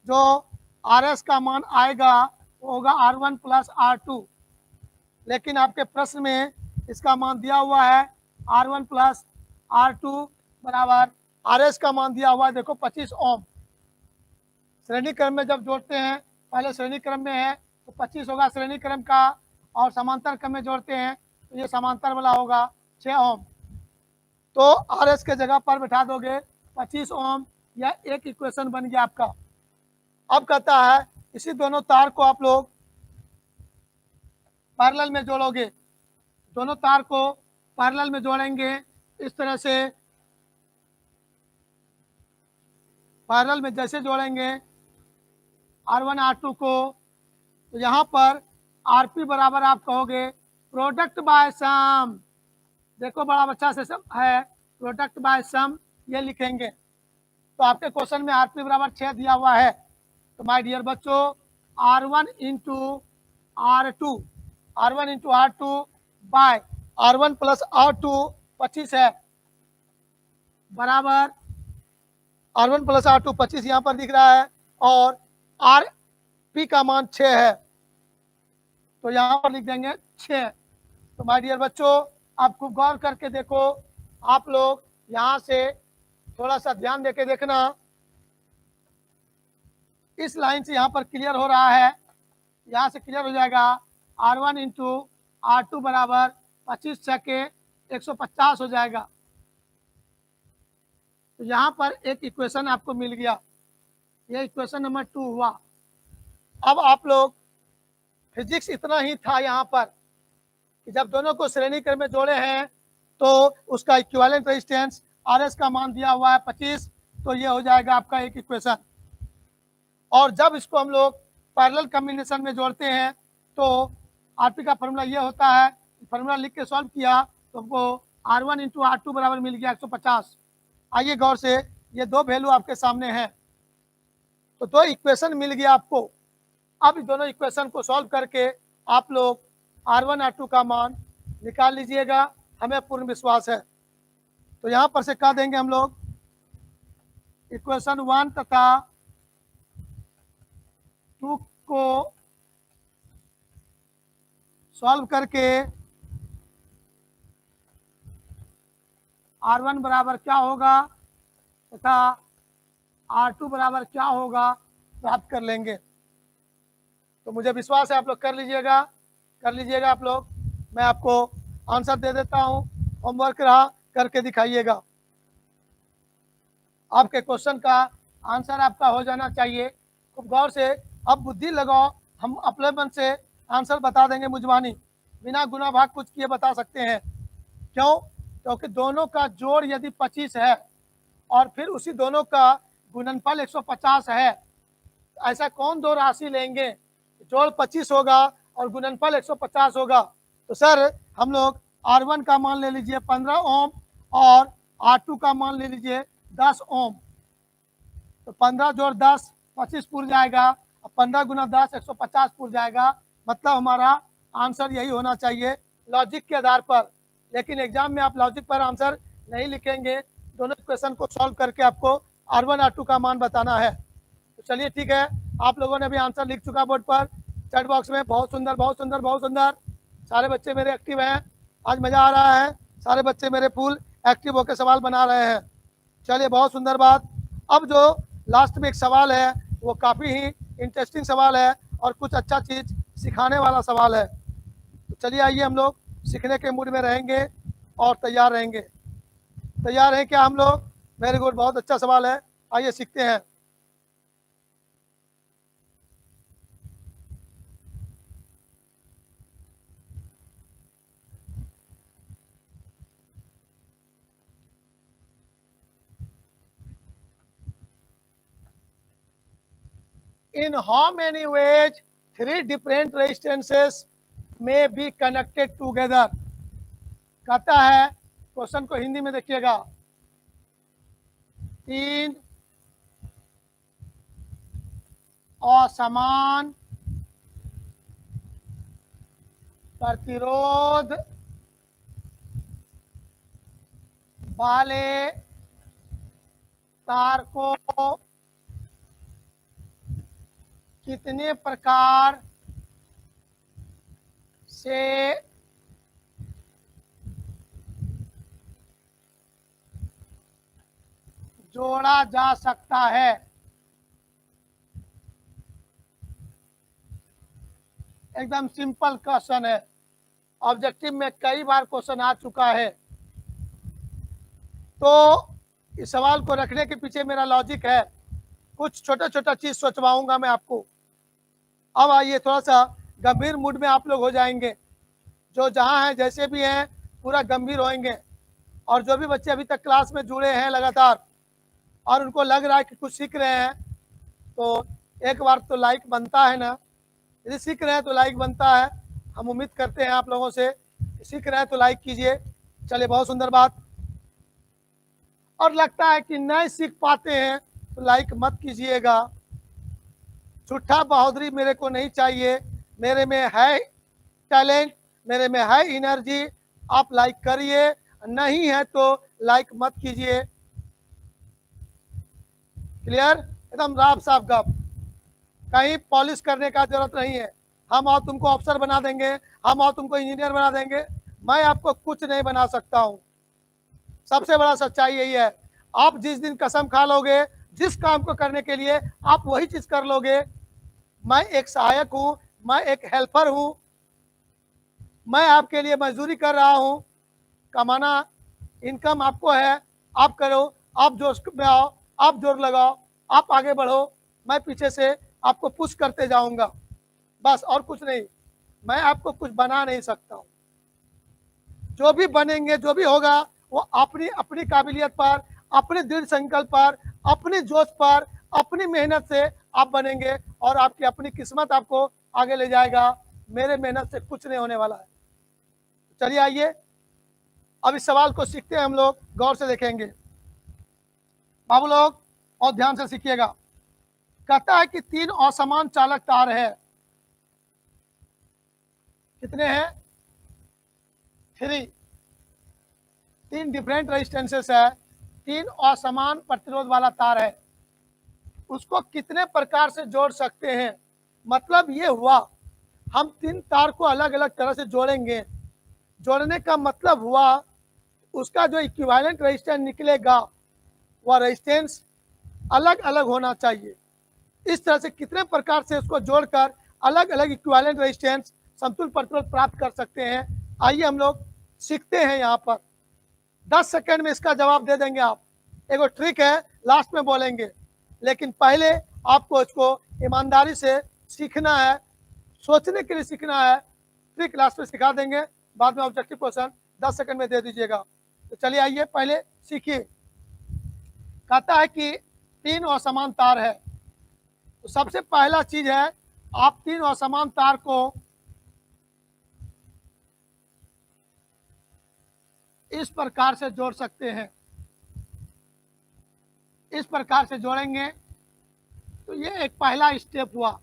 Speaker 1: जो RS का मान आएगा वो होगा R1 प्लस R2। लेकिन आपके प्रश्न में इसका मान दिया हुआ है R1 प्लस R2 बराबर RS का मान दिया हुआ है, देखो 25 ओम। श्रेणी क्रम में जब जोड़ते हैं, पहले श्रेणी क्रम में है तो 25 होगा श्रेणी क्रम का, और समांतर क्रम में जोड़ते हैं तो ये समांतर वाला होगा 6 ओम। तो RS के जगह पर बैठा दोगे 25 ओम, या एक इक्वेशन बन गया आपका। अब कहता है इसी दोनों तार को आप लोग पैरेलल में जोड़ोगे। दोनों तार को पैरेलल में जोड़ेंगे इस तरह से, पैरेलल में जैसे जोड़ेंगे R1 R2 को, तो यहाँ पर RP बराबर आप कहोगे प्रोडक्ट बाय सम। देखो बड़ा अच्छा से सब है, प्रोडक्ट बाय सम ये लिखेंगे। तो आपके क्वेश्चन में RP बराबर 6 दिया हुआ है। तो माय डियर बच्चों, R1 into R2, R1 into R2 by R1 plus R2 25 है, बराबर R1 प्लस R2 25 यहाँ पर दिख रहा है, और RP का मान 6 है, तो यहाँ पर लिख देंगे 6। तो माय डियर बच्चों, आप खूब गौर करके देखो, आप लोग यहाँ से थोड़ा सा ध्यान देके देखना। इस लाइन से यहाँ पर क्लियर हो रहा है, यहाँ से क्लियर हो जाएगा। R1 इंटू R2 बराबर 25 छके 150 हो जाएगा। तो यहाँ पर एक इक्वेशन आपको मिल गया, ये इक्वेशन नंबर 2 हुआ। अब आप लोग, फिजिक्स इतना ही था यहाँ पर कि जब दोनों को श्रेणी क्रम में जोड़े हैं तो उसका इक्विवेलेंट रेजिस्टेंस RS का मान दिया हुआ है 25, तो ये हो जाएगा आपका एक इक्वेशन। और जब इसको हम लोग पैरेलल कॉम्बिनेशन में जोड़ते हैं तो RP का फॉर्मूला ये होता है, फॉर्मूला लिख के सॉल्व किया तो हमको R1 इंटू R2 बराबर मिल गया 150। आइए गौर से, ये दो वैल्यू आपके सामने हैं, तो दो इक्वेशन मिल गया आपको। अब दोनों इक्वेशन को सॉल्व करके आप लोग R1 R2 का मान निकाल लीजिएगा, हमें पूर्ण विश्वास है। तो यहाँ पर से कह देंगे हम लोग इक्वेशन 1 तथा 2 को सॉल्व करके R1 बराबर क्या होगा तथा R2 बराबर क्या होगा प्राप्त कर लेंगे। तो मुझे विश्वास है आप लोग कर लीजिएगा आप लोग। मैं आपको आंसर दे देता हूँ, होमवर्क रहा करके दिखाइएगा। आपके क्वेश्चन का आंसर आपका हो जाना चाहिए। खूब गौर से अब बुद्धि लगाओ, हम अपने मन से आंसर बता देंगे मुजबानी, बिना गुना भाग कुछ किए बता सकते हैं। क्यों? क्योंकि दोनों का जोड़ यदि 25 है और फिर उसी दोनों का गुणनफल 150 है, ऐसा कौन दो राशि लेंगे? जोड़ 25 होगा और गुणनफल 150 होगा। तो सर हम लोग R1 का मान ले लीजिए 15 ओम और R2 का मान ले लीजिए 10 ओम। तो 15 जोड़ 10 25 पुर जाएगा, 15 गुना 10 150 पुर जाएगा। मतलब हमारा आंसर यही होना चाहिए लॉजिक के आधार पर। लेकिन एग्जाम में आप लॉजिक पर आंसर नहीं लिखेंगे, दोनों क्वेश्चन को सॉल्व करके आपको R1 R2 का मान बताना है। तो चलिए ठीक है, आप लोगों ने भी आंसर लिख चुका बोर्ड पर चैट बॉक्स में। बहुत सुंदर बहुत सुंदर बहुत सुंदर, सारे बच्चे मेरे एक्टिव हैं, आज मज़ा आ रहा है। सारे बच्चे मेरे फुल एक्टिव होकर सवाल बना रहे हैं। चलिए बहुत सुंदर बात। अब जो लास्ट में एक सवाल है वो काफ़ी ही इंटरेस्टिंग सवाल है और कुछ अच्छा चीज़ सिखाने वाला सवाल है। तो चलिए आइए हम लोग सीखने के मूड में रहेंगे और तैयार रहेंगे। तैयार हैं क्या हम लोग? वेरी गुड, बहुत अच्छा सवाल है, आइए सीखते हैं। In how many ways three different resistances may be connected together? कहता है, क्वेश्चन को हिंदी में देखिएगा, 3 असमान प्रतिरोध वाले तार को कितने प्रकार से जोड़ा जा सकता है? एकदम सिंपल क्वेश्चन है, ऑब्जेक्टिव में कई बार क्वेश्चन आ चुका है। तो इस सवाल को रखने के पीछे मेरा लॉजिक है, कुछ छोटा छोटा चीज सोचवाऊंगा मैं आपको। अब आइए थोड़ा सा गंभीर मूड में आप लोग हो जाएंगे, जो जहाँ हैं जैसे भी हैं पूरा गंभीर होंगे। और जो भी बच्चे अभी तक क्लास में जुड़े हैं लगातार और उनको लग रहा है कि कुछ सीख रहे हैं, तो एक बार तो लाइक बनता है ना। यदि सीख रहे हैं तो लाइक बनता है, हम उम्मीद करते हैं आप लोगों से। सीख रहे हैं तो लाइक कीजिए। चलिए बहुत सुंदर बात। और लगता है कि नहीं सीख पाते हैं तो लाइक मत कीजिएगा। झूठा बहादुरी मेरे को नहीं चाहिए, मेरे में है टैलेंट, मेरे में है एनर्जी। आप लाइक करिए, नहीं है तो लाइक मत कीजिए। क्लियर? एकदम राफ साफ गप, कहीं पॉलिश करने का जरूरत नहीं है। हम और तुमको अफसर बना देंगे, हम और तुमको इंजीनियर बना देंगे, मैं आपको कुछ नहीं बना सकता हूँ। सबसे बड़ा सच्चाई यही है, आप जिस दिन कसम खा लोगे जिस काम को करने के लिए आप वही चीज कर लोगे। मैं एक सहायक हूँ, मैं एक हेल्पर हूँ, मैं आपके लिए मजदूरी कर रहा हूँ। कमाना इनकम आपको है, आप करो, आप जोश में आओ, आप जोर लगाओ, आप आगे बढ़ो, मैं पीछे से आपको पुश करते जाऊंगा, बस और कुछ नहीं। मैं आपको कुछ बना नहीं सकता हूँ। जो भी बनेंगे, जो भी होगा, वो अपनी अपनी काबिलियत पर, अपने दृढ़ संकल्प पर, अपने जोश पर, अपनी मेहनत से आप बनेंगे और आपकी अपनी किस्मत आपको आगे ले जाएगा। मेरे मेहनत से कुछ नहीं होने वाला है। चलिए आइए अब इस सवाल को सीखते हैं, हम लोग गौर से देखेंगे। बाबू लोग और ध्यान से सीखिएगा। कहता है कि 3 असमान चालक तार है। कितने हैं? 3 डिफरेंट रेजिस्टेंसेस है, 3 असमान प्रतिरोध वाला तार है। उसको कितने प्रकार से जोड़ सकते हैं? मतलब ये हुआ हम 3 तार को अलग अलग तरह से जोड़ेंगे। जोड़ने का मतलब हुआ उसका जो इक्विवेलेंट रेजिस्टेंस निकलेगा वह रेजिस्टेंस अलग अलग होना चाहिए। इस तरह से कितने प्रकार से उसको जोड़कर अलग अलग इक्विवेलेंट रेजिस्टेंस समतुल्य प्रतिरोध प्राप्त कर सकते हैं, आइए हम लोग सीखते हैं। यहाँ पर 10 सेकंड में इसका जवाब दे देंगे आप। एक ट्रिक है, लास्ट में बोलेंगे, लेकिन पहले आपको इसको ईमानदारी से सीखना है, सोचने के लिए सीखना है। ट्रिक लास्ट में सिखा देंगे, बाद में ऑब्जेक्टिव क्वेश्चन 10 सेकंड में दे दीजिएगा। तो चलिए आइए पहले सीखिए। कहता है कि 3 असमान तार है। तो सबसे पहला चीज है, आप 3 असमान तार को इस प्रकार से जोड़ सकते हैं। इस प्रकार से जोड़ेंगे तो ये एक पहला स्टेप हुआ।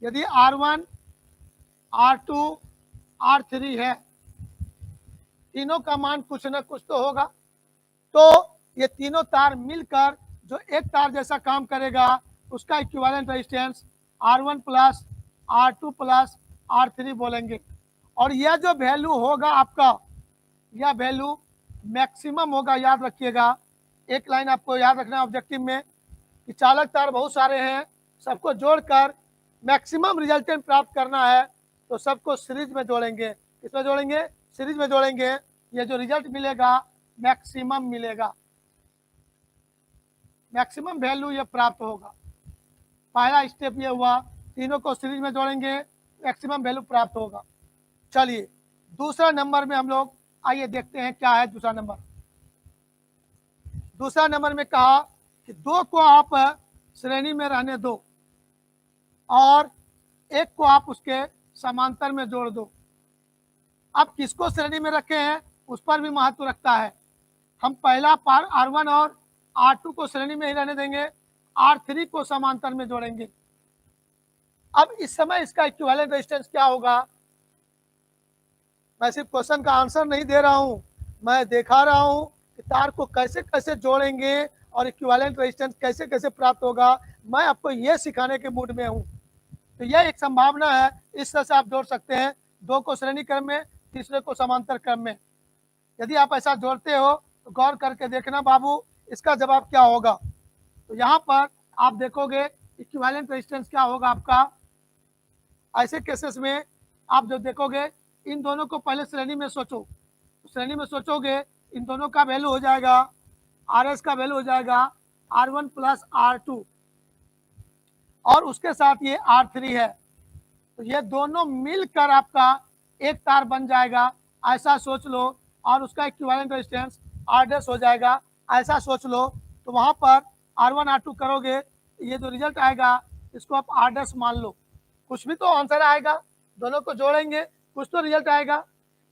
Speaker 1: यदि R1, R2, R3 है, तीनों का मान कुछ न कुछ तो होगा, तो ये तीनों तार मिलकर जो एक तार जैसा काम करेगा उसका equivalent resistance R1 plus R2 plus R3 बोलेंगे। और यह जो वैल्यू होगा आपका, यह वैल्यू मैक्सिमम होगा। याद रखिएगा, एक लाइन आपको याद रखना है ऑब्जेक्टिव में कि चालक तार बहुत सारे हैं, सबको जोड़कर मैक्सिमम रिजल्टेंट प्राप्त करना है, तो सबको सीरीज में जोड़ेंगे। इसमें जोड़ेंगे, सीरीज में जोड़ेंगे, ये जो रिजल्ट मिलेगा मैक्सिमम मिलेगा, मैक्सिमम वैल्यू ये प्राप्त होगा। पहला स्टेप ये हुआ, तीनों को सीरीज में जोड़ेंगे, मैक्सिमम वैल्यू प्राप्त होगा। चलिए दूसरा नंबर में हम लोग आइए देखते हैं क्या है दूसरा नंबर। दूसरा नंबर में कहा कि दो को आप श्रेणी में रहने दो और एक को आप उसके समांतर में जोड़ दो। अब किसको श्रेणी में रखे हैं उस पर भी महत्व रखता है। हम पहला पार R1 और R2 को श्रेणी में ही रहने देंगे, R3 को समांतर में जोड़ेंगे। अब इस समय इसका इक्विवेलेंट रेजिस्टेंस क्या होगा? मैं सिर्फ क्वेश्चन का आंसर नहीं दे रहा हूं, मैं दिखा रहा हूं कि तार को कैसे कैसे जोड़ेंगे और इक्विवेलेंट रेजिस्टेंस कैसे कैसे प्राप्त होगा। मैं आपको ये सिखाने के मूड में हूं। तो यह एक संभावना है, इस तरह से आप जोड़ सकते हैं, दो को श्रेणी क्रम में, तीसरे को समांतर क्रम में। यदि आप ऐसा जोड़ते हो तो गौर करके देखना बाबू, इसका जवाब क्या होगा। तो यहाँ पर आप देखोगे इक्विवेलेंट रेजिस्टेंस क्या होगा आपका। ऐसे केसेस में आप जो देखोगे, इन दोनों को पहले श्रेणी में सोचो, श्रेणी में सोचोगे, इन दोनों का वैल्यू हो जाएगा, RS का वैल्यू हो जाएगा R1 प्लस R2 और उसके साथ ये R3 है। तो ये दोनों मिलकर आपका एक तार बन जाएगा, ऐसा सोच लो, और उसका इक्विवेलेंट रेजिस्टेंस R' हो जाएगा, ऐसा सोच लो। तो वहाँ पर R1 R2 करोगे, ये जो रिजल्ट आएगा इसको आप R' मान लो, कुछ भी तो आंसर आएगा। दोनों को जोड़ेंगे कुछ तो रिजल्ट आएगा।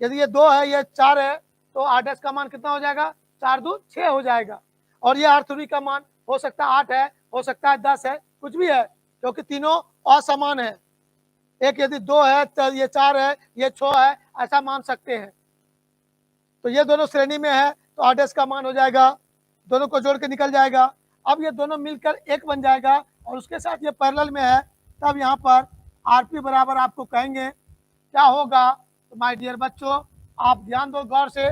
Speaker 1: यदि ये 2 है, ये 4 है, तो R' का मान कितना हो जाएगा? 4 दूनी 6 हो जाएगा। और ये R3 का मान हो सकता है 8 है, हो सकता है 10 है, कुछ भी है, क्योंकि तीनों असमान है। एक यदि 2 है तो ये 4 है, ये 6 है, ऐसा मान सकते हैं। तो ये दोनों श्रेणी में है तो R' का मान हो जाएगा, दोनों को जोड़ के निकल जाएगा। अब ये दोनों मिलकर एक बन जाएगा और उसके साथ ये पैरेलल में है, तब यहाँ पर RP बराबर आपको कहेंगे क्या होगा। तो माय डियर बच्चों, आप ध्यान दो गौर से,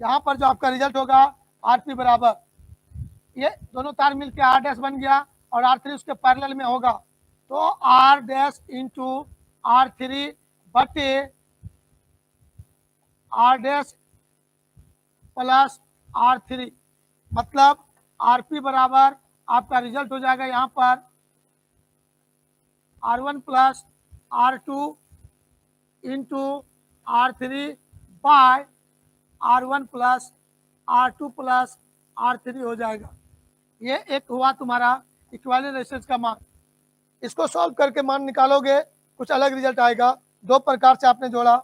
Speaker 1: यहाँ पर जो आपका रिजल्ट होगा RP बराबर, ये दोनों तार मिलकर R' बन गया और R3 उसके पैरेलल में होगा, तो R' इंटू R3 बटे R' प्लस R3, मतलब RP बराबर आपका रिजल्ट हो जाएगा यहाँ पर R1 plus R2 into R3 by R1 plus R2 plus R3 हो जाएगा। ये एक हुआ तुम्हारा इक्विवेलेंट रेजिस्टेंस का मान। इसको सॉल्व करके मान निकालोगे, कुछ अलग रिजल्ट आएगा। दो प्रकार से आपने जोड़ा।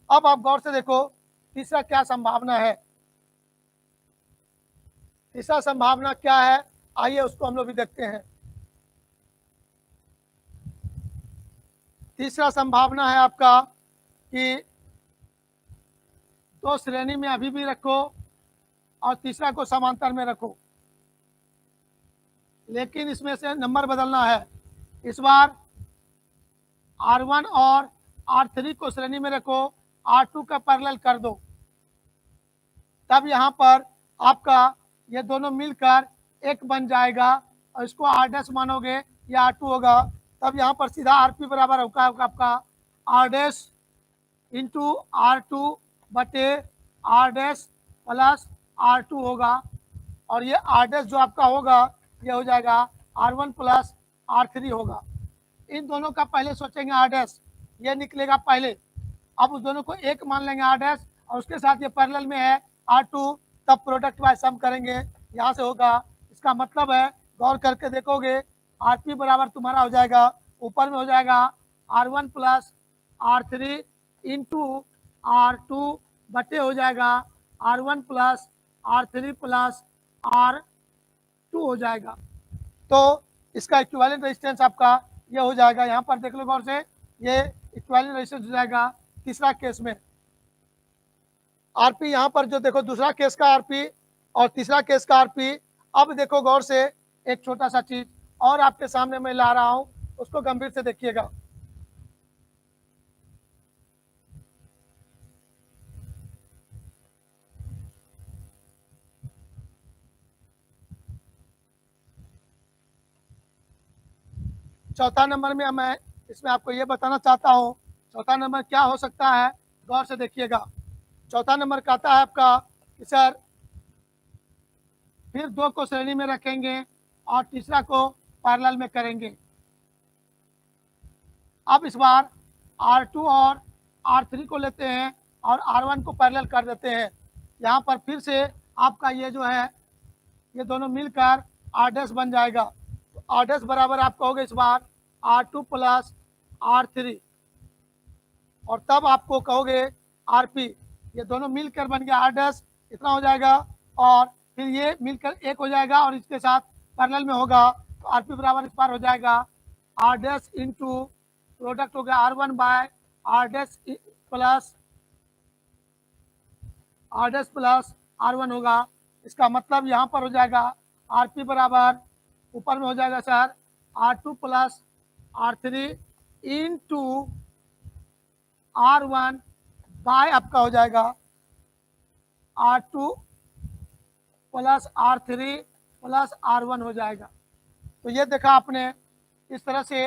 Speaker 1: अब आप गौर से देखो तीसरा क्या संभावना है। तीसरा संभावना क्या है, आइए उसको हम लोग भी देखते हैं। तीसरा संभावना है आपका कि दो श्रेणी में अभी भी रखो और तीसरा को समांतर में रखो, लेकिन इसमें से नंबर बदलना है। इस बार R1 और R3 को श्रेणी में रखो, R2 का पैरेलल कर दो, तब यहाँ पर आपका ये दोनों मिलकर एक बन जाएगा और इसको R' मानोगे, ये R2 होगा। तब यहाँ पर सीधा RP बराबर होगा आपका R' इंटू R2 बटे R' प्लस R2 होगा, और ये R' जो आपका होगा ये हो जाएगा R1 प्लस R3 होगा। इन दोनों का पहले सोचेंगे R', ये निकलेगा पहले। अब उस दोनों को एक मान लेंगे R' और उसके साथ ये पैरेलल में है R2, तब प्रोडक्ट बाय सम करेंगे, यहाँ से होगा। इसका मतलब है गौर करके देखोगे RP बराबर तुम्हारा हो जाएगा, ऊपर में हो जाएगा R1 plus R3 into R2 बटे हो जाएगा R1 plus R3 plus R2 हो जाएगा। तो इसका इक्विवेलेंट रेजिस्टेंस आपका ये हो जाएगा, यहाँ पर देख लो गौर से, ये इक्विवेलेंट रेजिस्टेंस हो जाएगा तीसरा केस में। आरपी यहाँ पर जो देखो दूसरा केस का आरपी और तीसरा केस का आरपी। अब देखो गौर से एक छोटा सा चीज और आपके सामने मैं ला रहा हूं, उसको गंभीर से देखिएगा। चौथा नंबर में मैं इसमें आपको ये बताना चाहता हूँ, चौथा नंबर क्या हो सकता है, गौर से देखिएगा। चौथा नंबर कहता है आपका कि सर फिर दो को श्रेणी में रखेंगे और तीसरा को पैरेलल में करेंगे। अब इस बार R2 और R3 को लेते हैं और R1 को पैरेलल कर देते हैं। यहाँ पर फिर से आपका ये जो है ये दोनों मिलकर R डैश बन जाएगा। तो R डैश बराबर आप कहोगे इस बार R2 प्लस R3 और तब आपको कहोगे RP, ये दोनों मिलकर बन गया R डैश, इतना हो जाएगा और फिर ये मिलकर एक हो जाएगा और इसके साथ पैरेलल में होगा। तो RP बराबर इस बार हो जाएगा R डैश इंटू प्रोडक्ट हो गया R1 bye R dash plus R1 होगा। इसका मतलब यहाँ पर हो जाएगा RP बराबर ऊपर में हो जाएगा sir R2 plus R3 into R1 bye आपका हो जाएगा R2 plus R3 plus R1 हो जाएगा। तो ये देखा आपने, इस तरह से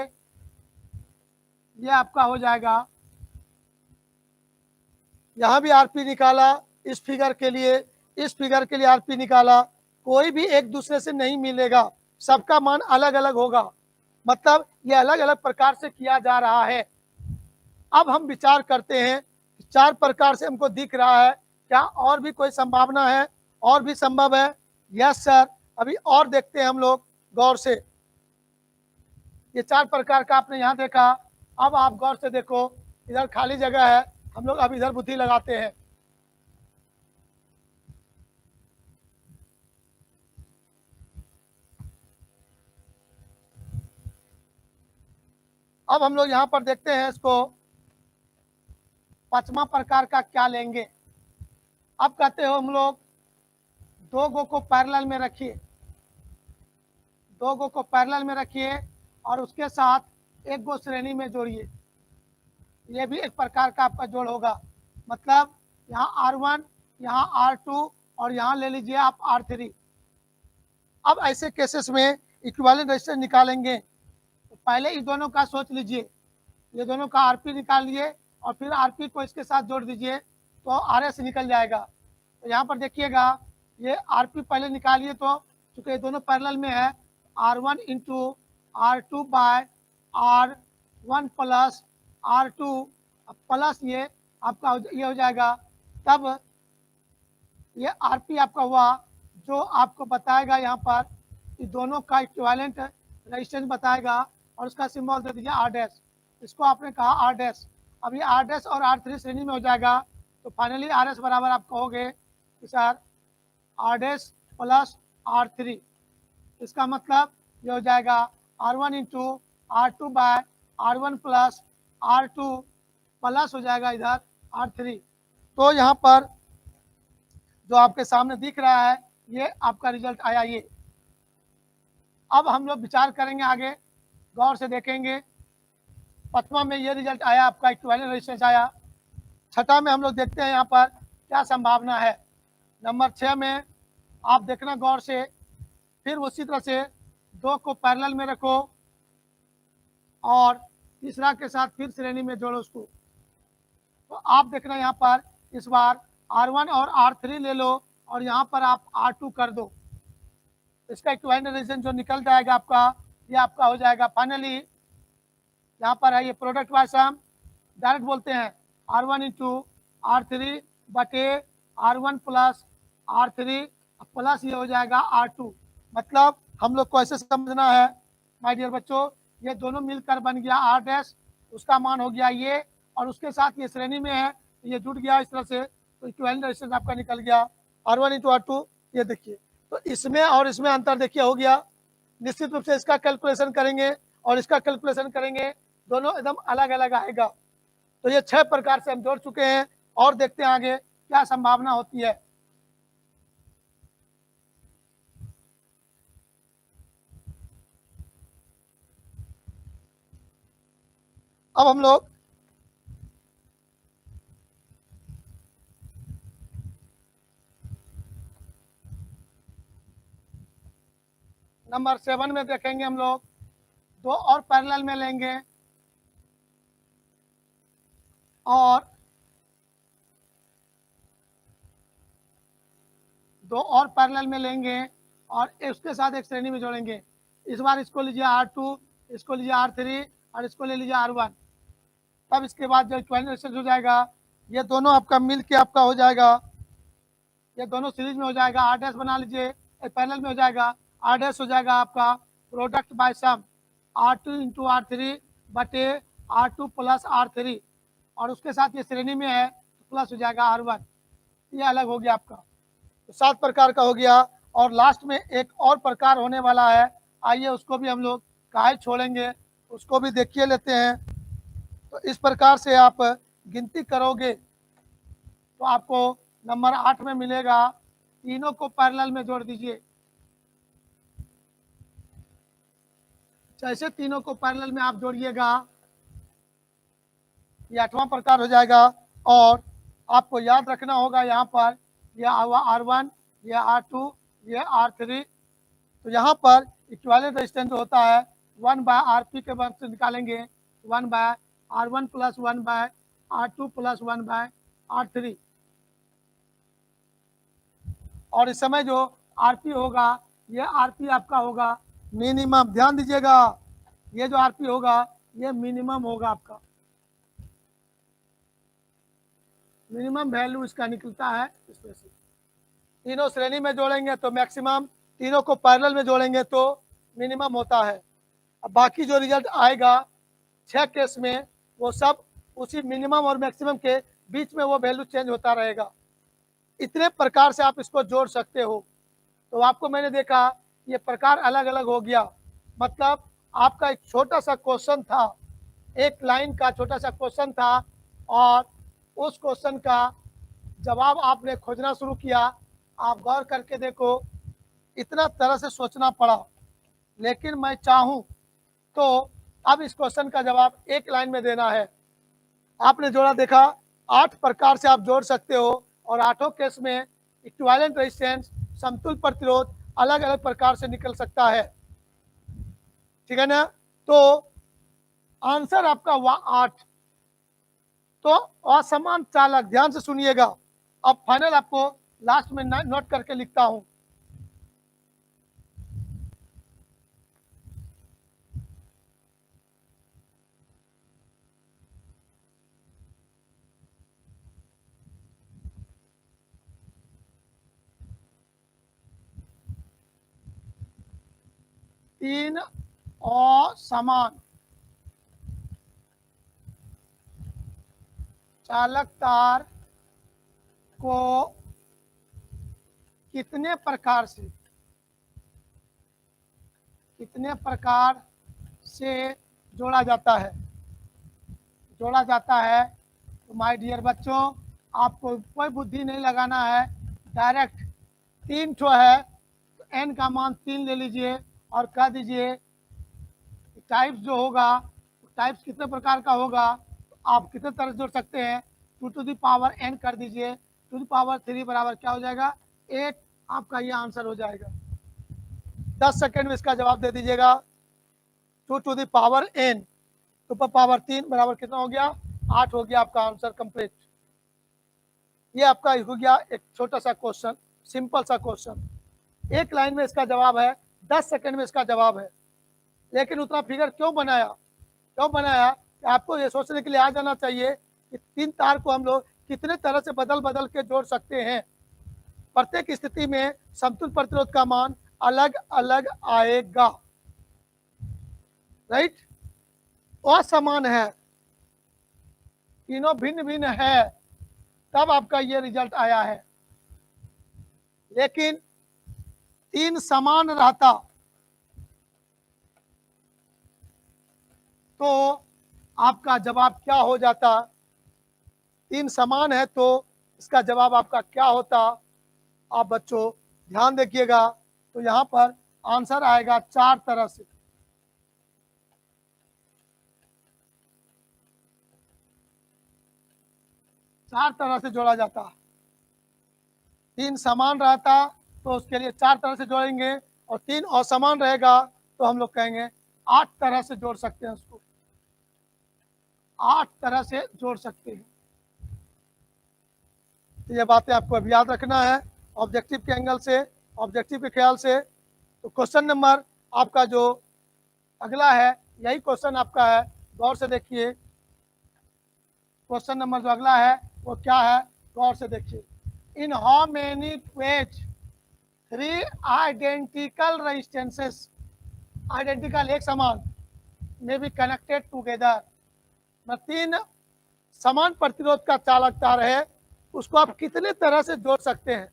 Speaker 1: ये आपका हो जाएगा। यहाँ भी आरपी निकाला इस फिगर के लिए, इस फिगर के लिए आरपी निकाला, कोई भी एक दूसरे से नहीं मिलेगा, सबका मान अलग अलग होगा, मतलब ये अलग अलग प्रकार से किया जा रहा है। अब हम विचार करते हैं, चार प्रकार से हमको दिख रहा है, क्या और भी कोई संभावना है, और भी संभव है? यस सर, अभी और देखते हैं हम लोग गौर से। ये चार प्रकार का आपने यहाँ देखा, अब आप गौर से देखो, इधर खाली जगह है, हम लोग अब इधर बुद्धि लगाते हैं। अब हम लोग यहाँ पर देखते हैं इसको, पांचवा प्रकार का क्या लेंगे। अब कहते हो हम लोग दो गो को पैरेलल में रखिए, दो गो को पैरेलल में रखिए और उसके साथ एक गो श्रेणी में जोड़िए। ये भी एक प्रकार का आपका जोड़ होगा, मतलब यहाँ R1, यहाँ R2 और यहाँ ले लीजिए आप R3। अब ऐसे केसेस में इक्विवेलेंट रेजिस्टेंस निकालेंगे, तो पहले इन दोनों का सोच लीजिए, ये दोनों का आरपी निकाल लिए और फिर आरपी को इसके साथ जोड़ दीजिए तो आरएस निकल जाएगा। तो यहाँ पर देखिएगा, ये आरपी पहले निकालिए, तो चूंकि ये दोनों पैरेलल में है, R1 into R2 by R1 plus R2 plus ये आपका ये हो जाएगा। तब ये आरपी आपका हुआ जो आपको बताएगा यहाँ पर कि दोनों का इक्विवेलेंट रेजिस्टेंस बताएगा और उसका सिंबल दे दीजिए R डैश, इसको आपने कहा R डैश। अब ये R डैश और R3 श्रेणी में हो जाएगा, तो फाइनली RS बराबर आप कहोगे कि sir R dash plus R3, इसका मतलब ये हो जाएगा R1 into R2 by R1 plus R2 plus हो जाएगा इधर R3। तो यहाँ पर जो आपके सामने दिख रहा है ये आपका रिजल्ट आया ये। अब हम लोग विचार करेंगे आगे, गौर से देखेंगे। पांचवा में ये रिजल्ट आया आपका, इक्विवेलेंट रेजिस्टेंस आया। छठा में हम लोग देखते हैं यहाँ पर क्या संभावना है। नंबर 6 में आप देखना गौर से, फिर उसी तरह से दो को पैरेलल में रखो और तीसरा के साथ फिर श्रेणी में जोड़ो उसको। तो आप देखना यहाँ पर इस बार R1 और R3 ले लो और यहाँ पर आप R2 कर दो, इसका इक्विवेलेंट रेजिस्टेंस जो निकल जाएगा आपका, ये आपका हो जाएगा फाइनली। यहाँ पर है ये प्रोडक्ट वाइज सम, डायरेक्ट बोलते हैं R1 इंटू R3 बटे R1 प्लस R3 प्लस ये हो जाएगा R2। मतलब हम लोग को ऐसे समझना है माय डियर बच्चों, ये दोनों मिलकर बन गया R डैश, उसका मान हो गया ये, और उसके साथ ये श्रेणी में है, ये जुड़ गया इस तरह से, तो इक्विवेलेंट रेजिस्टेंस आपका निकल गया R1 इंटू R2। ये देखिए, तो इसमें और इसमें अंतर देखिए हो गया। निश्चित रूप से इसका कैलकुलेशन करेंगे और इसका कैलकुलेशन करेंगे, दोनों एकदम अलग अलग आएगा। तो ये 6 प्रकार से हम जोड़ चुके हैं और देखते हैं आगे क्या संभावना होती है। अब हम लोग नंबर 7 में देखेंगे, हम लोग 2 और पैरेलल में लेंगे और 2 और पैरेलल में लेंगे और उसके साथ एक श्रेणी में जोड़ेंगे। इस बार इसको लीजिए R2, इसको लीजिए R3 और इसको ले लीजिए R1। तब इसके बाद जो इक्विवेलेंट रेजिस्टेंस हो जाएगा, ये दोनों आपका मिल के आपका हो जाएगा, ये दोनों सीरीज में हो जाएगा। R डैश बना लीजिए, पैरेलल में हो जाएगा, R डैश हो जाएगा आपका प्रोडक्ट बाय सम R2 इंटू R3 बटे R2 प्लस R3 और उसके साथ ये श्रेणी में है तो प्लस हो जाएगा R1। ये अलग हो गया आपका, तो 7 प्रकार का हो गया। और लास्ट में एक और प्रकार होने वाला है, आइए उसको भी हम लोग काहे छोड़ेंगे, उसको भी देखिए लेते हैं। तो इस प्रकार से आप गिनती करोगे तो आपको नंबर 8 में मिलेगा, तीनों को पैरेलल में जोड़ दीजिए। जैसे तीनों को पैरेलल में आप जोड़िएगा, ये 8वां प्रकार हो जाएगा। और आपको याद रखना होगा यहाँ पर यह R1, यह R2, यह R3। तो यहाँ पर इक्विवेलेंट रेजिस्टेंस होता है 1/RP के बाद से निकालेंगे 1/R1 plus 1/R2 plus 1/R3। और इस समय जो RP होगा, ये RP आपका होगा मिनिमम। ध्यान दीजिएगा, ये जो RP होगा ये मिनिमम होगा आपका, मिनिमम वैल्यू इसका निकलता है। इसमें से तीनों श्रेणी में जोड़ेंगे तो मैक्सिमम, तीनों को पैरेलल में जोड़ेंगे तो मिनिमम होता है। अब बाकी जो रिजल्ट आएगा 6 केस में, वो सब उसी मिनिमम और मैक्सिमम के बीच में वो वैल्यू चेंज होता रहेगा। इतने प्रकार से आप इसको जोड़ सकते हो। तो आपको मैंने देखा ये प्रकार अलग अलग हो गया, मतलब आपका एक छोटा सा क्वेश्चन था, एक लाइन का छोटा सा क्वेश्चन था और उस क्वेश्चन का जवाब आपने खोजना शुरू किया। आप गौर करके देखो, इतना तरह से सोचना पड़ा, लेकिन मैं चाहूँ तो अब इस क्वेश्चन का जवाब एक लाइन में देना है। आपने जोड़ा देखा, 8 प्रकार से आप जोड़ सकते हो और 8 केस में इक्विवेलेंट रेजिस्टेंस, समतुल्य प्रतिरोध अलग अलग प्रकार से निकल सकता है। ठीक है ना? तो आंसर आपका 8। तो असमान चालक, ध्यान से सुनिएगा। अब फाइनल आपको लास्ट में नोट करके लिखता हूं। तीन असमान चालक तार को कितने प्रकार से जोड़ा जाता है? तो माय डियर बच्चों, आपको कोई बुद्धि नहीं लगाना है, डायरेक्ट 3 ठो है तो n का मान 3 ले लीजिए और कह दीजिए टाइप्स जो होगा, टाइप्स कितने प्रकार का होगा, तो आप कितने तरह से जोड़ सकते हैं। 2 टू द पावर n कर दीजिए, 2 टू द पावर 3 बराबर क्या हो जाएगा? 8। आपका ये आंसर हो जाएगा। 10 सेकेंड में इसका जवाब दे दीजिएगा। 2 टू द पावर n, 2 पर पावर 3 बराबर कितना हो गया? 8 हो गया आपका आंसर कंप्लीट। ये आपका हो गया एक छोटा सा क्वेश्चन, सिंपल सा क्वेश्चन। एक लाइन में इसका जवाब है, 10 सेकेंड में इसका जवाब है। लेकिन उतना फिगर क्यों बनाया? कि आपको ये सोचने के लिए आ जाना चाहिए कि 3 तार को हम लोग कितने तरह से बदल के जोड़ सकते हैं। प्रत्येक स्थिति में समतुल्य प्रतिरोध का मान अलग अलग आएगा, राइट? असमान है तीनों भिन्न भिन्न है तब आपका ये रिजल्ट आया है। लेकिन तीन समान रहता तो आपका जवाब क्या हो जाता? तीन समान है तो इसका जवाब आपका क्या होता? आप बच्चों ध्यान देखिएगा, तो यहाँ पर आंसर आएगा चार तरह से। चार तरह से जोड़ा जाता। तीन समान रहता तो उसके लिए चार तरह से जोड़ेंगे, और तीन असमान रहेगा तो हम लोग कहेंगे आठ तरह से जोड़ सकते हैं उसको। आठ तरह से जोड़ सकते हैं। तो ये बातें आपको अब याद रखना है ऑब्जेक्टिव के एंगल से, ऑब्जेक्टिव के ख्याल से। तो क्वेश्चन नंबर आपका जो अगला है, यही क्वेश्चन आपका है, गौर से देखिए। क्वेश्चन नंबर जो अगला है वो क्या है, गौर से देखिए। In how many ways three identical resistances, identical एक समान, में बी कनेक्टेड टुगेदर, तीन समान प्रतिरोध का चालक तार है, उसको आप कितने तरह से जोड़ सकते हैं?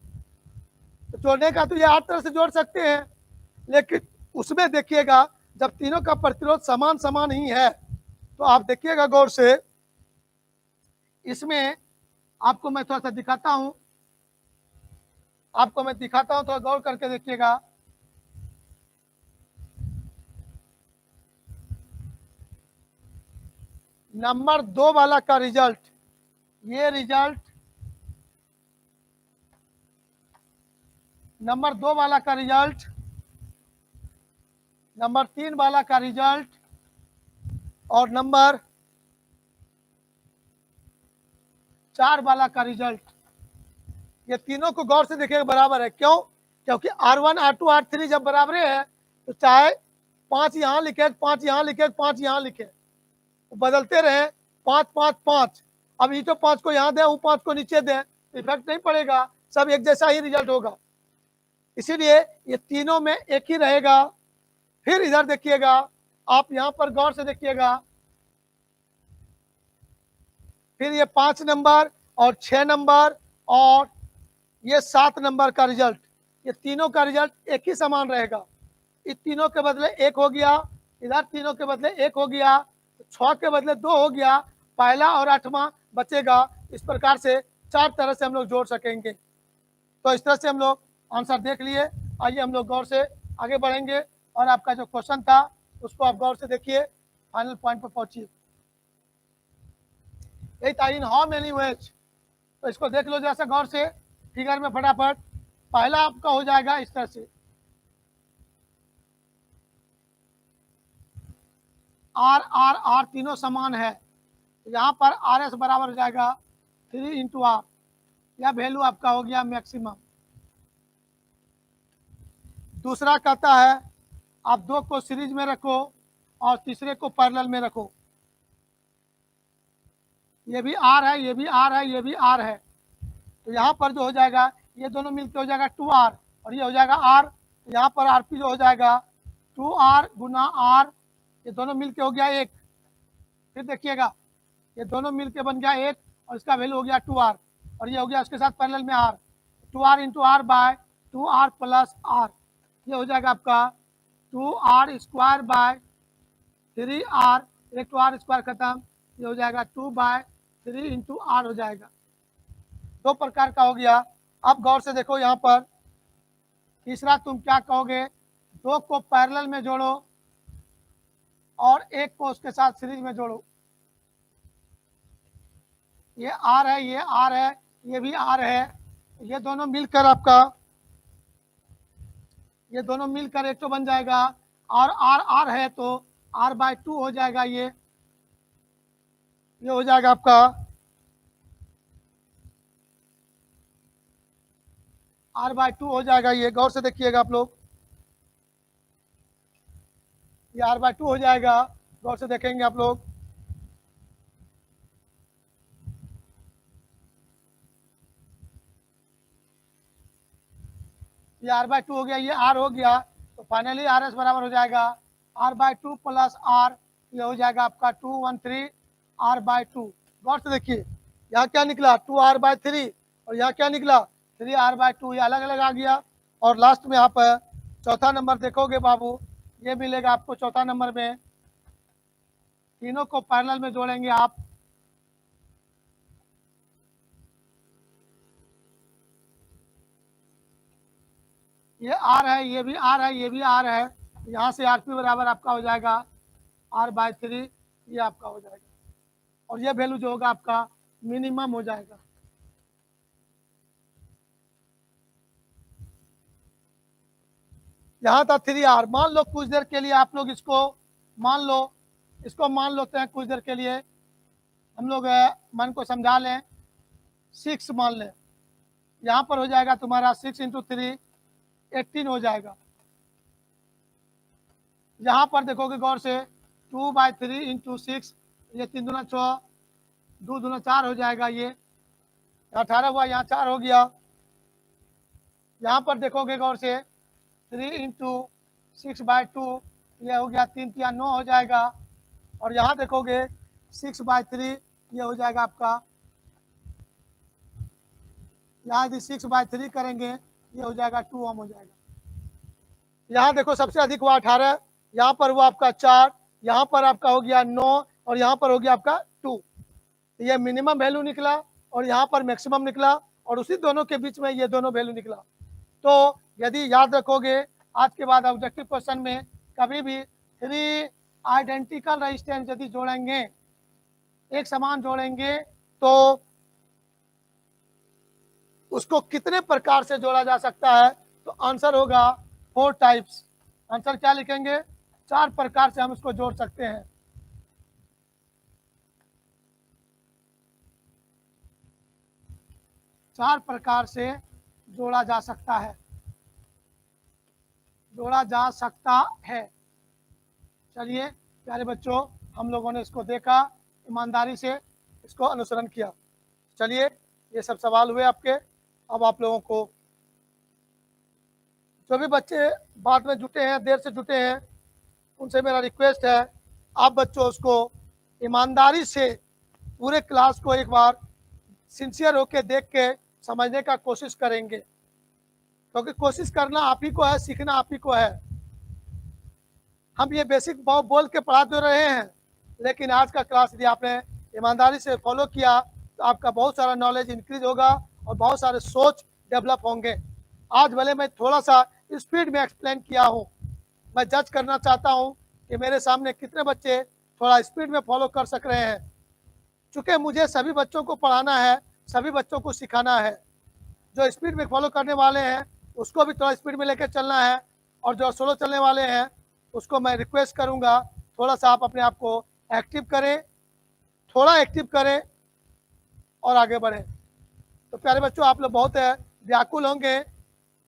Speaker 1: तो जोड़ने का तो ये आठ तरह से जोड़ सकते हैं, लेकिन उसमें देखिएगा जब तीनों का प्रतिरोध समान समान ही है तो आप देखिएगा गौर से, इसमें आपको मैं थोड़ा सा दिखाता हूं, आपको मैं दिखाता हूं, थोड़ा गौर करके देखिएगा। नंबर 2 वाला का रिजल्ट, ये रिजल्ट नंबर 2 वाला का रिजल्ट, नंबर 3 वाला का रिजल्ट, और नंबर 4 वाला का रिजल्ट, ये तीनों को गौर से देखिएगा बराबर है। क्यों? क्योंकि R1 R2 R3 जब बराबर है तो चाहे 5 यहाँ लिखे, 5 यहाँ लिखे, 5 यहाँ लिखे, तो बदलते रहे 5 5 5। अब ये तो 5 को यहाँ दें, वो 5 को नीचे दें, इफेक्ट नहीं पड़ेगा, सब एक जैसा ही रिजल्ट होगा। इसीलिए ये तीनों में एक ही रहेगा। फिर इधर देखिएगा, आप यहाँ पर गौर से देखिएगा, फिर ये 5 नंबर और 6 नंबर और ये 7 नंबर का रिजल्ट, ये तीनों का रिजल्ट एक ही समान रहेगा। इस तीनों के बदले एक हो गया, इधर तीनों के बदले एक हो गया, 6 के बदले 2 हो गया, पहला और 8वां बचेगा। इस प्रकार से चार तरह से हम लोग जोड़ सकेंगे। तो इस तरह से हम लोग आंसर देख लिए। आइए हम लोग गौर से आगे बढ़ेंगे, और आपका जो क्वेश्चन था उसको आप गौर से देखिए, फाइनल पॉइंट पर पहुंचिए। यही था इन हाउ मेनी वेज। तो इसको देख लो जैसे गौर से फिगर में फटाफट। पहला आपका हो जाएगा इस तरह से, आर आर आर तीनों समान है, यहाँ पर आर एस बराबर हो जाएगा 3 इंटू आर, यह वैल्यू आपका हो गया मैक्सिमम। दूसरा कहता है आप दो को सीरीज में रखो और तीसरे को पैरेलल में रखो, ये भी आर है, ये भी आर है, ये भी आर है, तो यहाँ पर जो हो जाएगा ये दोनों मिलकर हो जाएगा 2R, और ये हो जाएगा R, तो यहाँ पर RP जो हो जाएगा 2R गुना R, ये दोनों मिलके हो गया 1। फिर देखिएगा ये दोनों मिलके बन गया 1, और इसका वैल्यू हो गया 2R, और ये हो गया उसके साथ पैरेलल में R, 2R into R by 2R plus R, ये हो जाएगा आपका 2R स्क्वायर बाय 3R, एक तो R स्क्वायर खत्म, ये हो जाएगा 2 बाय 3 इंटू R हो जाएगा। दो प्रकार का हो गया। अब गौर से देखो यहाँ पर तीसरा तुम क्या कहोगे, दो को पैरेलल में जोड़ो और एक को उसके साथ सीरीज में जोड़ो। ये आर है, ये आर है, ये भी आर है, ये दोनों मिलकर आपका, ये दोनों मिलकर एक तो बन जाएगा, और आर आर है तो आर बाय 2 हो जाएगा, ये हो जाएगा आपका आर बाय 2 हो जाएगा। ये गौर से देखिएगा आप लोग, ये आर बाय 2 हो जाएगा, गौर से देखेंगे आप लोग। ये आर बाय 2 हो गया, ये आर हो गया, तो फाइनली आर एस बराबर हो जाएगा आर बाय 2 प्लस आर, ये हो जाएगा आपका 213 आर बाय 2। गौर से देखिए, यहाँ क्या निकला 2r/3 और यहाँ क्या निकला 3r/2, ये अलग अलग आ गया। और लास्ट में यहाँ पर चौथा नंबर देखोगे बाबू, ये मिलेगा आपको चौथा नंबर में, तीनों को पैरेलल में जोड़ेंगे आप, ये आर है, ये भी आर है, ये भी आर है, यहाँ से आर पी बराबर आपका हो जाएगा r/3, ये आपका हो जाएगा। और ये वैल्यू जो होगा आपका मिनिमम हो जाएगा। यहाँ था 3r। मान लो कुछ देर के लिए आप लोग इसको मान लेते हैं कुछ देर के लिए, हम लोग मन को समझा लें, 6 मान लें, यहाँ पर हो जाएगा तुम्हारा 6 × 3 18 हो जाएगा। यहाँ पर देखोगे गौर से 2/3 × 6, ये 3 दूना 6, 2 दूना 4 हो जाएगा, ये 18 हुआ, यहाँ 4 हो गया। यहाँ पर देखोगे गौर से 3 × 6/2, ये हो गया 3 × 9 हो जाएगा। और यहाँ देखोगे 6/3, ये हो जाएगा आपका, यहाँ यदि 6/3 करेंगे ये हो जाएगा 2 ओम हो जाएगा। यहाँ देखो सबसे अधिक हुआ 18, यहाँ पर हुआ आपका 4, यहाँ पर आपका हो गया 9 और यहाँ पर हो गया आपका 2। ये मिनिमम वैल्यू निकला और यहाँ पर मैक्सिमम निकला और उसी दोनों के बीच में ये दोनों वैल्यू निकला। तो यदि याद रखोगे आज के बाद ऑब्जेक्टिव क्वेश्चन में कभी भी 3 आइडेंटिकल रेजिस्टेंस यदि जोड़ेंगे, एक समान जोड़ेंगे, तो उसको कितने प्रकार से जोड़ा जा सकता है, तो आंसर होगा 4 टाइप्स। आंसर क्या लिखेंगे, 4 प्रकार से हम इसको जोड़ सकते हैं। चार प्रकार से जोड़ा जा सकता है, जोड़ा जा सकता है। चलिए प्यारे बच्चों, हम लोगों ने इसको देखा, ईमानदारी से इसको अनुसरण किया। चलिए ये सब सवाल हुए आपके। अब आप लोगों को, जो भी बच्चे बाद में जुटे हैं, देर से जुटे हैं, उनसे मेरा रिक्वेस्ट है, आप बच्चों उसको ईमानदारी से पूरे क्लास को एक बार सिंसियर होकर देख के समझने का कोशिश करेंगे, क्योंकि कोशिश करना आप ही को है, सीखना आप ही को है। हम ये बेसिक बोल के पढ़ा तो रहे हैं, लेकिन आज का क्लास यदि आपने ईमानदारी से फॉलो किया तो आपका बहुत सारा नॉलेज इंक्रीज होगा और बहुत सारे सोच डेवलप होंगे। आज भले मैं थोड़ा सा स्पीड में एक्सप्लेन किया हूँ, मैं जज करना चाहता हूँ कि मेरे सामने कितने बच्चे थोड़ा स्पीड में फॉलो कर सक रहे हैं। चूँकि मुझे सभी बच्चों को पढ़ाना है, सभी बच्चों को सिखाना है। जो स्पीड में फॉलो करने वाले हैं उसको भी थोड़ा स्पीड में लेकर चलना है, और जो स्लो चलने वाले हैं उसको मैं रिक्वेस्ट करूंगा थोड़ा सा आप अपने आप को एक्टिव करें, थोड़ा एक्टिव करें और आगे बढ़ें। तो प्यारे बच्चों, आप लोग बहुत व्याकुल होंगे